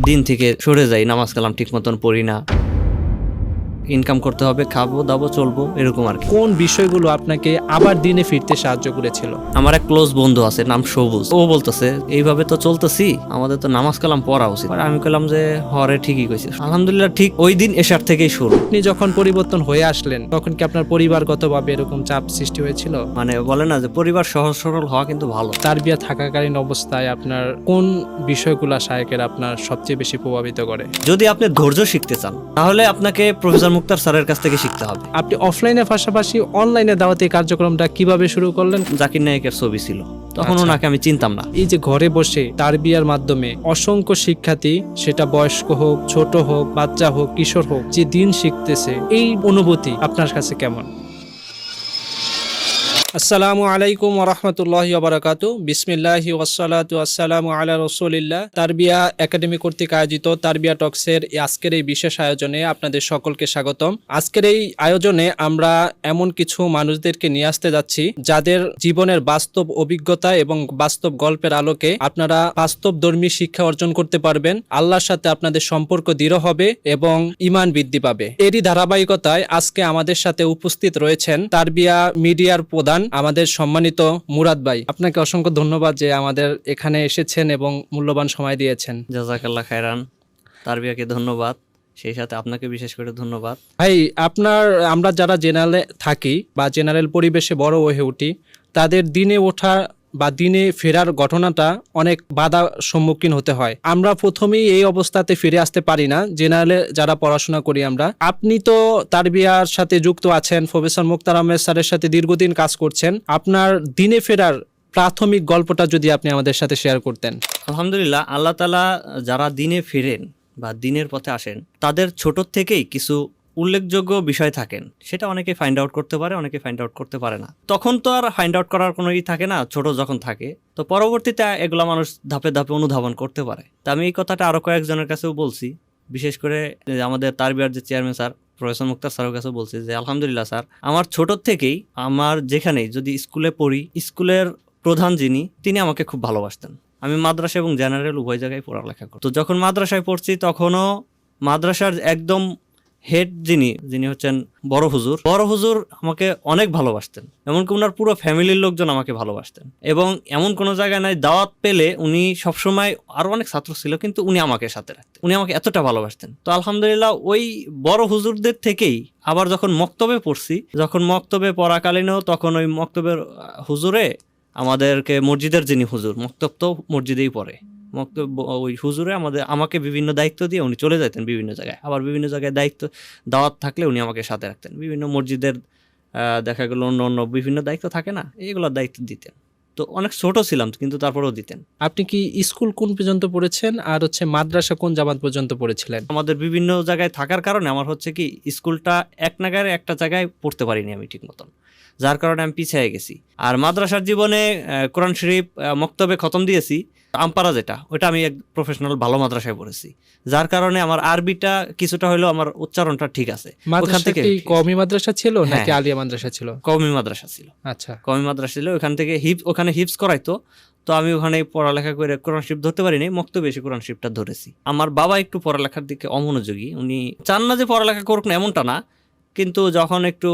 দিন থেকে সরে যাই, নামাজ কালাম ঠিক মতন পড়ি না, ইনকাম করতে হবে, খাবো দাবো চলবো, এরকম আর কি। কোন বিষয়গুলো আপনাকে আবার দিনে ফিরতে সাহায্য করেছিল? আমার এক ক্লোজ বন্ধু আছে, নাম সবুজ। ও বলতেছে এইভাবে তো চলতেছি, আমাদের তো নামাজ কালাম পড়া উচিত। আর আমি বললাম যে হরে ঠিকই কইছে। আলহামদুলিল্লাহ ঠিক ওই দিন এশার থেকেই শুরু। আপনি যখন পরিবর্তন হয়ে আসলেন তখন কি আপনার পরিবারগতভাবে এরকম চাপ সৃষ্টি হয়েছিল? মানে বলে না যে পরিবার সহজ সরল হওয়া কিন্তু ভালো। তারবিয়া থাকাকালীন অবস্থায় আপনার কোন বিষয়গুলো শায়েকের আপনার সবচেয়ে বেশি প্রভাবিত করে? যদি আপনি ধৈর্য শিখতে চান তাহলে আপনাকে প্রফেসর মুক্তার স্যারের কাছ থেকে শিখতে হবে। আপনি অফলাইনের পাশাপাশি অনলাইনে দাওয়াতি কার্যক্রমটা কিভাবে শুরু করলেন? জাকির নায়েকের ছবি ছিল, তখন আচ্ছা। ওনাকে আমি চিনতাম না। এই যে ঘরে বসে তারবিয়ার মাধ্যমে অসংখ্য শিক্ষার্থী, সেটা বয়স্ক হোক, ছোট হোক, বাচ্চা হোক, কিশোর হোক, যে দিন শিখতেছে, এই অনুভূতি আপনার কাছে কেমন? আসসালামু আলাইকুম ওয়া রাহমাতুল্লাহি ওয়া বারাকাতুহু। বিসমিল্লাহি ওয়াসসালাতু ওয়াসসালামু আলা রাসূলিল্লাহ। তারবিয়া একাডেমি কর্তৃক আয়োজিত তারবিয়া টক্সের আজকের এই বিশেষ আয়োজনে আপনাদের সকলকে স্বাগতম। আজকের এই আয়োজনে আমরা এমন কিছু মানুষদেরকে নিয়ে আসতে যাচ্ছি যাদের জীবনের বাস্তব অভিজ্ঞতা এবং বাস্তব গল্পের আলোকে আপনারা বাস্তবধর্মী শিক্ষা অর্জন করতে পারবেন। আল্লাহর সাথে আপনাদের সম্পর্ক দৃঢ় হবে এবং ঈমান বৃদ্ধি পাবে। এরই ধারাবাহিকতায় আজকে আমাদের সাথে উপস্থিত রয়েছেন তারবিয়া মিডিয়ার প্রধান আমাদের সম্মানিত মুরাদ ভাই। আপনাকে অসংখ্য ধন্যবাদ যে আমাদের এখানে এসেছেন এবং মূল্যবান সময় দিয়েছেন। জাযাকাল্লাহ খায়রান। তারবিয়াকে ধন্যবাদ, সেই সাথে আপনাকে বিশেষ করে ধন্যবাদ। ভাই, আমরা যারা জেনারেলে থাকি বা জেনারেল পরিবেশে বড় হয়ে উঠি, তাদের দিনে ওঠা বা দিনে ফেরার ঘটনাটা অনেক বাধা সম্মুখীন হতে হয়। আমরা প্রথমেই এই অবস্থাতে ফিরে আসতে পারি না, জেনারেলে যারা পড়াশোনা করি আমরা। আপনি তো তারবিয়ার সাথে যুক্ত আছেন, প্রফেসর মুক্তার আহমেদ স্যারের সাথে দীর্ঘদিন কাজ করছেন। আপনার দিনে ফেরার প্রাথমিক গল্পটা যদি আপনি আমাদের সাথে শেয়ার করতেন। আলহামদুলিল্লাহ, আল্লাহ তাআলা যারা দিনে ফিরেন বা দিনের পথে আসেন তাদের ছোট থেকেই কিছু উল্লেখযোগ্য বিষয় থাকেন, সেটা অনেকে ফাইন্ড আউট করতে পারে, অনেকে ফাইন্ড আউট করতে পারে না। তখন তো আর ফাইন্ড আউট করার কোনো থাকে না, ছোট যখন থাকে। তো পরবর্তীতে এগুলা মানুষ ধাপে ধাপে অনুধাবন করতে পারে। তা আমি এই কথাটা আরো কয়েকজনের কাছেও বলছি, বিশেষ করে আমাদের তারবিয়ার যে চেয়ারম্যান স্যার প্রফেসর মুক্তার স্যারের কাছে বলছি যে আলহামদুলিল্লাহ স্যার, আমার ছোট থেকেই আমার যেখানেই যদি স্কুলে পড়ি, স্কুলের প্রধান তিনি আমাকে খুব ভালোবাসতেন। আমি মাদ্রাসা এবং জেনারেল উভয় জায়গায় পড়ালেখা করতাম। তো যখন মাদ্রাসায় পড়ছি তখনও মাদ্রাসার একদম হেড যিনি হচ্ছেন বড় হুজুর আমাকে অনেক ভালোবাসতেন। এমনকি ওনার পুরো ফ্যামিলির লোকজন আমাকে ভালোবাসতেন। এবং এমন কোনো জায়গায় নাই দাওয়াত পেলে উনি সবসময়, আরো অনেক ছাত্র ছিল কিন্তু উনি আমাকে সাথে রাখতেন, উনি আমাকে এতটা ভালোবাসতেন। তো আলহামদুলিল্লাহ ওই বড় হুজুরদের থেকেই আবার যখন মক্তবে পড়ছি, যখন মক্তবে পড়াকালীনও তখন ওই মক্তবের হুজুরে আমাদেরকে, মসজিদের যিনি হুজুর, মক্তব তো মসজিদেই পড়ে, ওই হুজুরে আমাকে বিভিন্ন দায়িত্ব দিয়ে উনি চলে যেতেন বিভিন্ন জায়গায়। আবার বিভিন্ন জায়গায় দাওয়াত থাকলে উনি আমাকে সাথে রাখতেন। বিভিন্ন মসজিদের দেখা গেল অন্য বিভিন্ন দায়িত্ব থাকে না, এইগুলোর দায়িত্ব দিতেন। তো অনেক ছোট ছিলাম কিন্তু তারপরেও দিতেন। আপনি কি স্কুল কোন পর্যন্ত পড়েছেন আর মাদ্রাসা কোন জামাত পর্যন্ত পড়েছিলেন? আমাদের বিভিন্ন জায়গায় থাকার কারণে আমার হচ্ছে কি স্কুলটা এক নাগারে একটা জায়গায় পড়তে পারিনি আমি ঠিক মতন, যার কারণে আমি পিছিয়ে গেছি। আর মাদ্রাসার জীবনে কোরআন শরীফ মক্তবে খতম দিয়েছি, আমপারা যেটা, ওটা আমি এক প্রফেশনাল ভালো মাদ্রাসায় পড়েছি, যার কারণে আমার আরবিটা কিছুটা হলেও আমার উচ্চারণটা ঠিক আছে। ওখান থেকে কওমি মাদ্রাসা ছিল নাকি আলিয়া মাদ্রাসা ছিল? কওমি মাদ্রাসা ছিল। আচ্ছা, কওমি মাদ্রাসা ছিল, ওখান থেকে ওখানে হিফজ করাইতো। তো আমি ওখানে পড়ালেখা করে কোরআন শরীফ ধরতে পারিনি, মক্তবে এসে কোরআন শরীফটা ধরেছি। আমার বাবা একটু পড়ালেখার দিকে অমনোযোগী, উনি চান না যে পড়ালেখা করুক না এমনটা না, কিন্তু যখন একটু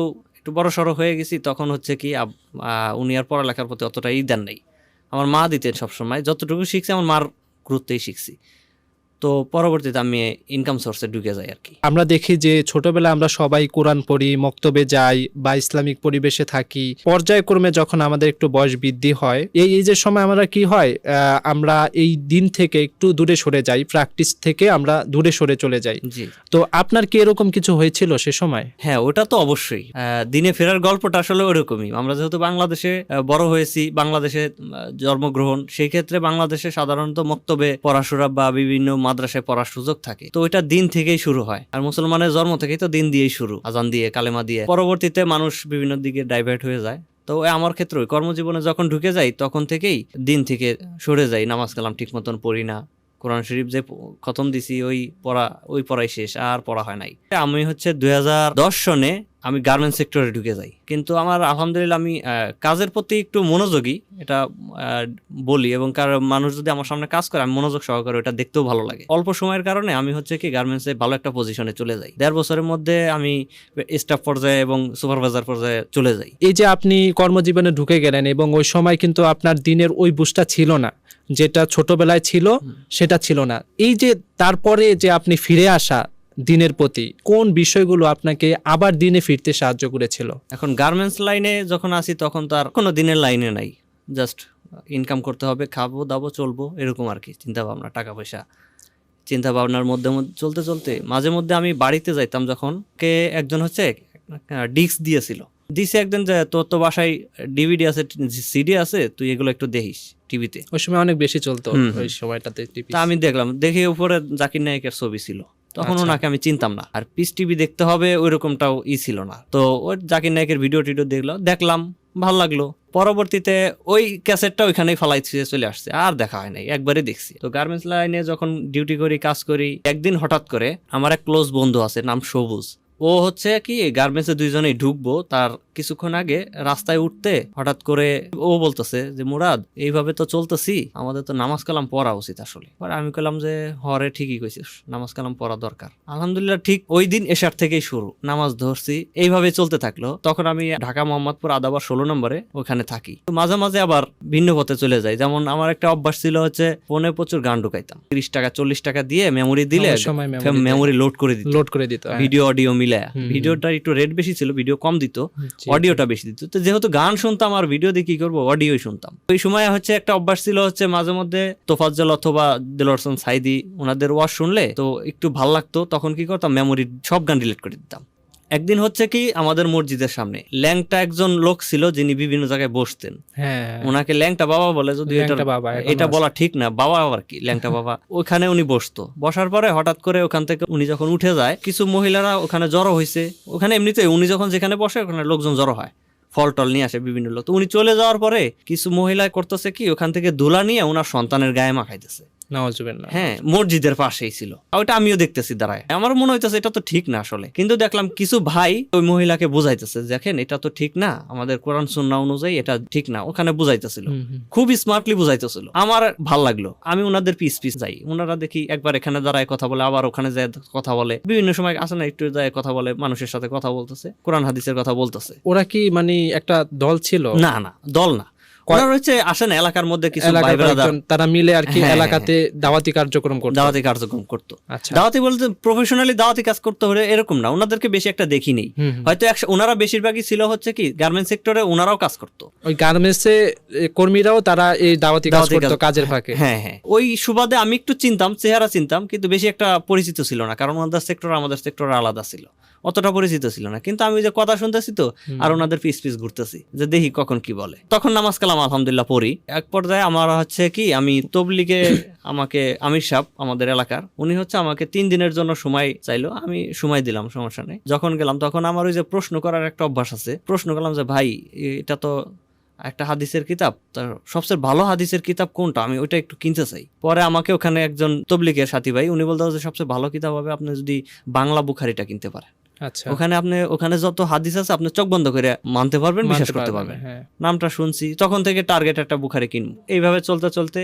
বড় সড়ো হয়ে গেছি তখন হচ্ছে কি উনি আর পড়ালেখার প্রতি অতটা দেন নাই। আমার মা দিতেন সবসময়, যতটুকু শিখছি আমার মার গুরুত্বেই শিখছি। তো পরবর্তীতে আমি ইনকাম সোর্সে ঢুকে যাই আর কি। আমরা দেখি যে ছোটবেলায় আমরা সবাই কোরআন পড়ি, মক্তবে যাই বা ইসলামিক পরিবেশে থাকি। পর্যায়ক্রমে যখন আমাদের একটু বয়স বৃদ্ধি হয়, এই যে সময় আমরা কি হয়, আমরা এই দিন থেকে একটু দূরে সরে যাই, প্র্যাকটিস থেকে আমরা দূরে সরে চলে যাই। জি। তো আপনার কি এরকম কিছু হয়েছিল সে সময়? হ্যাঁ, ওটা তো অবশ্যই। দিনে ফেরার গল্পটা আসলে ওরকমই। আমরা যেহেতু বাংলাদেশে বড় হয়েছি, বাংলাদেশে জন্মগ্রহণ, সেই ক্ষেত্রে বাংলাদেশে সাধারণত মক্তবে পড়াশোনা বা বিভিন্ন মাদ্রাসায় পড়ার সুযোগ থাকে। তো এটা দিন থেকেই শুরু হয়। আর মুসলমানের জন্ম থেকেই তো দিন দিয়েই শুরু, আজান দিয়ে, কালেমা দিয়ে। পরবর্তীতে মানুষ বিভিন্ন দিকে ডাইভার্ট হয়ে যায়। তো আমার ক্ষেত্রে কর্মজীবনে যখন ঢুকে যাই তখন থেকেই দিন থেকে সরে যাই, নামাজ কালাম ঠিক মতন পড়ি না, কোরআন শরীফ যে খতম দিছি ওই পড়াই শেষ, আর পড়া হয় নাই। আমি 2010 সনে আমি গার্মেন্টস সেক্টরে ঢুকে যাই। কিন্তু আমার আলহামদুলিল্লাহ আমি কাজের প্রতি একটু মনোযোগী, এটা বলি, এবং মানুষ যদি আমার সামনে কাজ করে আমি মনোযোগ সহকারে ওটা দেখতেও ভালো লাগে। অল্প সময়ের কারণে আমি হচ্ছে কি গার্মেন্টসে ভালো একটা পজিশনে চলে যাই। 1.5 বছরের মধ্যে আমি স্টাফ পর্যায়ে এবং সুপারভাইজার পর্যায়ে চলে যাই। এই যে আপনি কর্মজীবনে ঢুকে গেলেন এবং ওই সময় কিন্তু আপনার দিনের ওই বুঝটা ছিল না, যেটা ছোটবেলায় ছিল সেটা ছিল না। এই যে তারপরে যে আপনি ফিরে আসা দিনের প্রতি, কোন বিষয়গুলো আপনাকে আবার দিনে ফিরতে সাহায্য করেছিল? এখন গার্মেন্টস লাইনে যখন আসি তখন তো আর কোনো দিনের লাইনে নাই, জাস্ট ইনকাম করতে হবে, খাবো দাবো চলবো, এরকম আর কি চিন্তা ভাবনা, টাকা পয়সা চিন্তা ভাবনার মধ্যে চলতে চলতে মাঝে মধ্যে আমি বাড়িতে যাইতাম, যখন কে একজন হচ্ছে ডিস্ক দিয়েছিল, দিছে একদিন যে তোর তো বাসায় ডিভিডি আছে, সিডি আছে, তুই এগুলো একটু দেখিস টিভিতে। ওই সময় অনেক বেশি চলতো ওই সময়টাতে টিভি। তা আমি দেখলাম, দেখে উপরে জাকির নায়কের ছবি ছিল, তখন ওনাকে আমি চিনতাম না, আর পিস টিভি দেখতে হবে ওইরকমটাও ছিল না। তো ওই জাকির নায়কের ভিডিও টিডিও দেখলাম, ভালো লাগলো। পরবর্তীতে ওই ক্যাসেটটা ওইখানেই ফালাই চলে আসছে, আর দেখা হয় নাই, একবারই দেখছি। তো গার্মেন্টস লাইনে যখন ডিউটি করি, কাজ করি, একদিন হঠাৎ করে আমার এক ক্লোজ বন্ধু আছে, নাম সবুজ। ও হচ্ছে কি গার্মেন্টসে দুইজনেই ঢুকবো, তার কিছুক্ষণ আগে রাস্তায় উঠতে হঠাৎ করে ও বলতেছে যে মুরাদ, এইভাবে তো চলতেছি, আমাদের তো নামাজ কালাম পড়া উচিত আসলে। পরে আমি কইলাম যে হরে ঠিকই কইছিস, নামাজ কালাম পড়া দরকার। আলহামদুলিল্লাহ ঠিক ওই দিন এশার থেকেই শুরু, নামাজ ধরছি, এইভাবে চলতে থাকলো। তখন আমি ঢাকা মোহাম্মদপুর আদাবার 16 নম্বরে ওখানে থাকি। তো মাঝে মাঝে আবার ভিন্ন পথে চলে যাই। যেমন আমার একটা অভ্যাস ছিল হচ্ছে ফোনে প্রচুর গান ঢুকাইতাম, 30 টাকা 40 টাকা দিয়ে মেমোরি দিলে মেমোরি লোড করে দিত, ভিডিও অডিও মিলে। ভিডিওটা একটু রেট বেশি ছিল, ভিডিও কম দিত, অডিওটা বেশি দিত। তো যেহেতু গান শুনতাম আর ভিডিও দিয়ে কি করবো, অডিওই শুনতাম। ওই সময় হচ্ছে একটা অভ্যাস ছিল হচ্ছে মাঝে মধ্যে তোফাজ্জল অথবা দেলোয়ার হোসেন সাইদি ওনাদের ওয়াজ শুনলে তো একটু ভাল লাগতো, তখন কি করতাম, মেমোরির সব গান ডিলিট করে দিতাম। একদিন হচ্ছে কি আমাদের মসজিদের সামনে ল্যাংটা একজন লোক ছিল যিনি বিভিন্ন জায়গায় বসতেন, ওনাকে ল্যাংটা বাবা বলে, যদি এটা বলা ঠিক না, বাবা আবার কি ল্যাংটা বাবা। ওখানে উনি বসতো, বসার পরে হঠাৎ করে ওখান থেকে উনি যখন উঠে যায়, কিছু মহিলারা ওখানে জড়ো হয়েছে। ওখানে এমনিতে উনি যখন যেখানে বসে ওখানে লোকজন জড়ো হয়, ফল টল নিয়ে আসে বিভিন্ন লোক। তো উনি চলে যাওয়ার পরে কিছু মহিলা করতেছে কি, ওখান থেকে ধুলা নিয়ে ওনার সন্তানের গায়ে মাখাইতেছে। হ্যাঁ, মসজিদের পাশেই ছিল, ওইটা আমিও দেখতেছি দাঁড়ায়। আমার মনে হইতেছে এটা তো ঠিক না আসলে, কিন্তু দেখলাম কিছু ভাই ওই মহিলাকে বুঝাইতেছে, দেখেন এটা তো ঠিক না, আমাদের কোরআন সুন্নাহ অনুযায়ী এটা ঠিক না, ওখানে বুঝাইতেছিল, খুব স্মার্টলি বুঝাইতেছিল। আমার ভাল লাগলো, আমি ওনাদের পিস যাই, ওনারা দেখি একবার এখানে দাঁড়ায় কথা বলে, আবার ওখানে যায় কথা বলে, বিভিন্ন সময় আসে না একটু যায় কথা বলে, মানুষের সাথে কথা বলতেছে, কোরআন হাদিসের কথা বলতেছে। ওরা কি মানে একটা দল ছিল? না, দল না, আসেন এলাকার মধ্যে কিছু ভাই ব্রাদার তারা মিলে আর কি এলাকাতে দাওয়াতি কার্যক্রম করতো। দাওয়াতি বলতে প্রফেশনালি দাওয়াতি কাজ করতে হলে এরকম না, ওনাদেরকে বেশি একটা দেখি নেই, হয়তো ওনারা বেশিরভাগই ছিল হচ্ছে কি গার্মেন্টস সেক্টরে, ওনারাও কাজ করতো, ওই গার্মেন্টসে কর্মীরাও তারা এই দাওয়াতি কাজ করতো কাজের ফাঁকে। হ্যাঁ, ওই সুবাদে আমি একটু চিনতাম, চেহারা চিনতাম, কিন্তু বেশি একটা পরিচিত ছিল না, কারণ ওনাদের সেক্টর আমাদের সেক্টর আলাদা ছিল, অতটা পরিচিত ছিল না। কিন্তু আমি যে কথা শুনতেছি তো, আর ওনাদের পিস ঘুরতেছি যে দেখি কখন কি বলে। তখন নামাজ কালাম আলহামদুলিল্লাহ পড়ি। এক পর্যায়ে আমার হচ্ছে কি, আমি তবলিগে আমাকে আমির সাহেব আমাদের এলাকার, উনি হচ্ছে আমাকে 3 দিনের জন্য সময় চাইলো, আমি সময় দিলাম, সমস্যা নেই। যখন গেলাম তখন আমার ওই যে প্রশ্ন করার একটা অভ্যাস আছে, প্রশ্ন করলাম যে ভাই এটা তো একটা হাদিসের কিতাব, তার সবচেয়ে ভালো হাদিসের কিতাব কোনটা, আমি ওইটা একটু কিনতে চাই। পরে আমাকে ওখানে একজন তবলিগের সাথী ভাই, উনি বলতে যে সবচেয়ে ভালো কিতাব হবে আপনি যদি বাংলা বুখারিটা কিনতে পারেন, ওখানে যত হাদিস আছে আপনি চোখ বন্ধ করে মানতে পারবেন, বিশ্বাস করতে পারবেন। নামটা শুনছি, তখন থেকে টার্গেট একটা বুখারি কিনবো। এইভাবে চলতে চলতে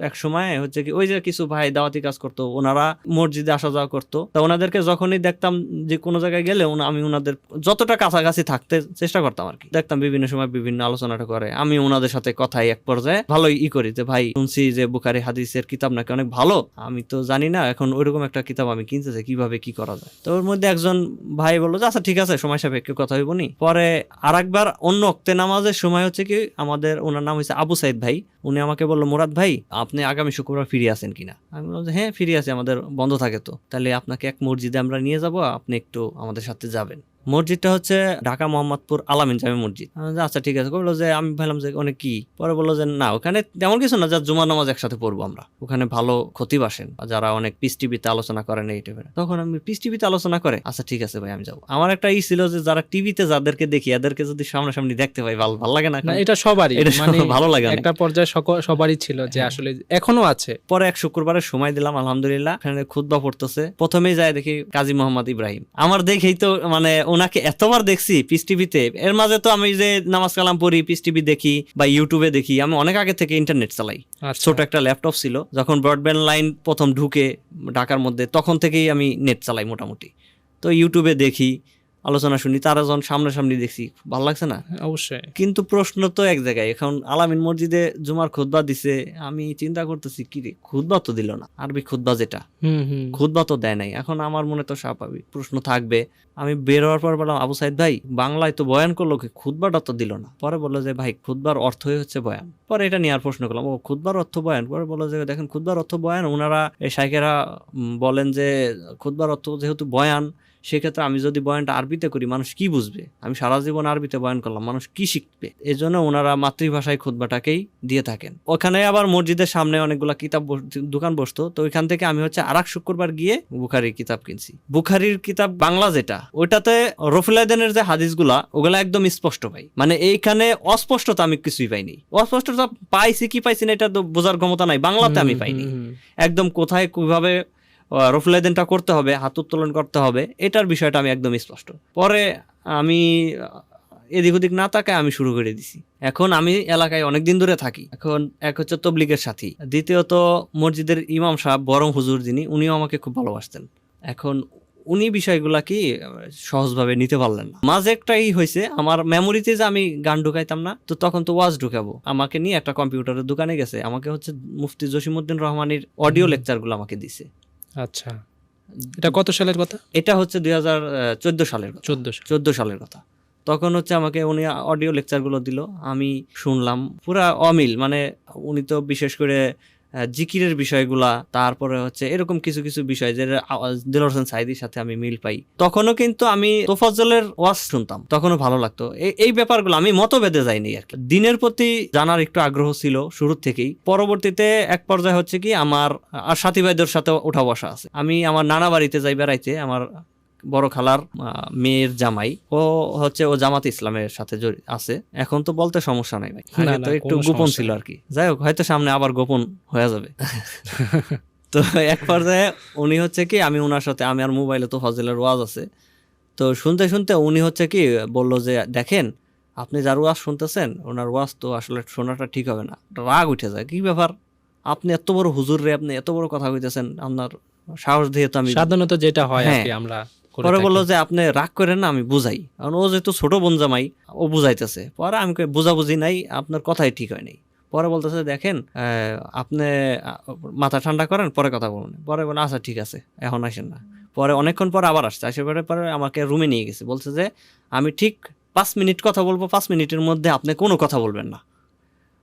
এক সময় হচ্ছে কি, ওই যে কিছু ভাই দাওয়াতি কাজ করতো, ওনারা মসজিদে আসা যাওয়া করতো, তা ওনাদেরকে যখনই দেখতাম যে কোনো জায়গায় গেলে আমি ওনাদের যতটা কাছাকাছি থাকতে চেষ্টা করতাম আর কি। দেখতাম বিভিন্ন সময় বিভিন্ন আলোচনাটা করে, আমি ওনাদের সাথে কথাই এক পর্যায়ে ভালোই করি যে ভাই শুনছি যে বুখারি হাদিসের কিতাব নাকি অনেক ভালো, আমি তো জানি না, এখন ওইরকম একটা কিতাব আমি কিনতে চাই, কিভাবে কি করা যায়। তো ওর মধ্যে একজন ভাই বললো যে আচ্ছা ঠিক আছে, সময় সাপেক্ষে কথা হইব নি। পরে আরেকবার অন্য ওয়াক্তে নামাজের সময় হচ্ছে কি, আমাদের ওনার নাম হচ্ছে আবু সাইদ ভাই, উনি আমাকে বললো মুরাদ ভাই আপনি আগামী শুক্রবার ফিরে আসেন কিনা। আমি বললাম যে হ্যাঁ ফিরে আছি, আমাদের বন্ধ থাকে তো, তাহলে আপনাকে এক মসজিদে আমরা নিয়ে যাব, আপনি একটু আমাদের সাথে যাবেন। মসজিদটা হচ্ছে ঢাকা মোহাম্মদপুর আলামিন জামে মসজিদ। আচ্ছা ঠিক আছে, বললো যে আমি ভাবলাম যে অনেক কি, পরে বললো যে না ওখানে তেমন কিছু না, যা জুমার নামাজ একসাথে পড়বো আমরা, ওখানে ভালো খতিব আসেন যারা অনেক পিস টিভিতে আলোচনা করেন এই টাইপের। তখন আমি পিস টিভিতে আলোচনা করে, আচ্ছা ঠিক আছে ভাই আমি যাবো। আমার একটা ছিল যে যারা টিভিতে যাদেরকে দেখি এদেরকে যদি সামনাসামনি দেখতে পাই ভালো লাগে না, এটা সবারই মানে ভালো লাগে, একটা পর্যায়ে সবারই ছিল যে আসলে এখনো আছে। পরে এক শুক্রবারের সময় দিলাম আলহামদুলিল্লাহ, এখানে খুতবা পড়তেছে, প্রথমেই যায় দেখি কাজী মোহাম্মদ ইব্রাহিম, আমার দেখেই তো মানে ওনাকে এতবার দেখছি পিস টিভিতে। এর মাঝে তো আমি যে নামাজ কালাম পড়ি, পিস টিভি দেখি বা ইউটিউবে দেখি। আমি অনেক আগে থেকে ইন্টারনেট চালাই, আচ্ছা। ছোট একটা ল্যাপটপ ছিল, যখন ব্রডব্যান্ড লাইন প্রথম ঢুকে ঢাকার মধ্যে তখন থেকেই আমি নেট চালাই মোটামুটি। তো ইউটিউবে দেখি, আলোচনা শুনি, তারা যখন সামনাসামনি দেখছি ভালো লাগছে না? অবশ্যই। কিন্তু প্রশ্ন তো এক জায়গায়, এখন আলামিন মসজিদে জুমার খুতবা দিছে, আমি চিন্তা করতেছি কি রে, খুতবা তো দিল না, আরবি খুতবা যেটা, খুতবা তো দেয় নাই। এখন আমার মনে তো স্বাভাবিক প্রশ্ন থাকবে। আমি বের হওয়ার পর বললাম, আবু সাইদ ভাই বাংলায় তো বয়ান করলো, কি খুতবাটা তো দিল না। পরে বললো যে ভাই খুতবার অর্থই হচ্ছে বয়ান। পরে এটা নিয়ে আর প্রশ্ন করলাম, ও খুতবার অর্থ বয়ান? পরে বললো যে দেখেন খুতবার অর্থ বয়ান, ওনারা এই শাইখেরা বলেন যে খুতবার অর্থ যেহেতু বয়ান, সেক্ষেত্রে আমি যদি বয়ানটা আরবিতে করি মানুষ কি বুঝবে? আমি সারা জীবন আরবিতে বয়ান করলাম, মানুষ কি শিখবে? এই জন্য ওনারা মাতৃভাষায় খুতবাটাকেই দিয়ে থাকেন। ওখানে আবার মসজিদের সামনে অনেকগুলা কিতাব দোকান বসতো, তো ওইখান থেকে আমি হচ্ছে আরেক শুক্রবার গিয়ে বুখারির কিতাব কিনছি। বুখারির কিতাব বাংলা যেটা, ওইটাতে রফুলাইদানের যে হাদিসগুলা, ওগুলা একদম স্পষ্ট পাই। মানে এইখানে অস্পষ্টতা আমি কিছুই পাইনি। অস্পষ্টতা পাইছি কি পাইছি না এটা তো বোঝার ক্ষমতা নাই, বাংলাতে আমি পাইনি। একদম কোথায় কিভাবে রফুলাইদেনটা করতে হবে, হাত উত্তোলন করতে হবে, এটার বিষয়টা আমি একদম স্পষ্ট। পরে আমি এদিক ওদিক না তাকায় আমি শুরু করে দিছি। এখন আমি এলাকায় অনেকদিন ধরে থাকি, এখন এক হচ্ছে তবলিগের সাথী, দ্বিতীয়ত মসজিদের ইমাম সাহেব বরং হুজুর যিনি, উনিও আমাকে খুব ভালোবাসতেন। এখন উনি বিষয়গুলা কি সহজভাবে নিতে পারলেন না। মাঝে একটাই হয়েছে, আমার মেমোরিতে যে আমি গান ঢুকাইতাম না, তো তখন তো ওয়াজ ঢুকাবো, আমাকে নিয়ে একটা কম্পিউটারের দোকানে গেছে, আমাকে হচ্ছে মুফতি জসিমউদ্দিন রহমানের অডিও লেকচারগুলো আমাকে দিছে। আচ্ছা, এটা কত সালের কথা? এটা হচ্ছে 2014 সালের কথা। 14 সালের কথা। তখন হচ্ছে আমাকে উনি অডিও লেকচারগুলো দিল, আমি শুনলাম, পুরা অমিল। মানে উনি তো বিশেষ করে জিকিরের বিষয়গুলা, তারপরে হচ্ছে এরকম কিছু কিছু বিষয় যে দিলওয়ার হোসেন সাইদির সাথে আমি মিল পাই। তখনও কিন্তু আমি তোফাজ্জলের ওয়াজ শুনতাম, তখনও ভালো লাগতো। এই ব্যাপারগুলো আমি মতভেদে যাইনি আর কি। দিনের প্রতি জানার একটু আগ্রহ ছিল শুরুর থেকেই। পরবর্তীতে এক পর্যায়ে হচ্ছে কি, আমার আর সাথী ভাইদের সাথে উঠা বসা আছে। আমি আমার নানা বাড়িতে যাই বেড়াইতে, আমার বড় খালার মেয়ের জামাই, ও হচ্ছে ও জামাত ইসলামের সাথে আছে। এখন তো বলতে সমস্যা নাই ভাই, আগে তো একটু গোপন ছিল আর কি। যাই হোক, হয়তো সামনে আবার গোপন হয়ে যাবে। তো এক পর্যায়ে উনি হচ্ছে কি, আমি ওনার সাথে, আমি আর মোবাইলে তো ফজলের ওয়াজ আছে, তো শুনতে শুনতে উনি হচ্ছে কি বললো যে দেখেন, আপনি যার ওয়াজ শুনতেছেন ওনার ওয়াজ তো আসলে শোনাটা ঠিক হবে না। রাগ উঠে যায়, কি ব্যাপার, আপনি এত বড় হুজুর রে, আপনি এত বড় কথা কইতেছেন, আপনার সাহস দিয়ে তো আমি সাধারণত যেটা হয় আর কি আমরা। পরে বললো যে আপনি রাগ করেন না, আমি বুঝাই। কারণ ও যেহেতু ছোট বোন জামাই, ও বুঝাইতেছে। পরে আমি বুঝাবুঝি নাই, আপনার কথাই ঠিক হয় নাই। পরে বলতেছে দেখেন, আপনি মাথা ঠান্ডা করেন, পরে কথা বলুন। পরে বলে আচ্ছা ঠিক আছে, এখন আসেন না। পরে অনেকক্ষণ পরে আবার আসছে, আসে পরে আমাকে রুমে নিয়ে গেছে, বলছে যে আমি ঠিক 5 মিনিট কথা বলবো, 5 মিনিটের মধ্যে আপনি কোনো কথা বলবেন না।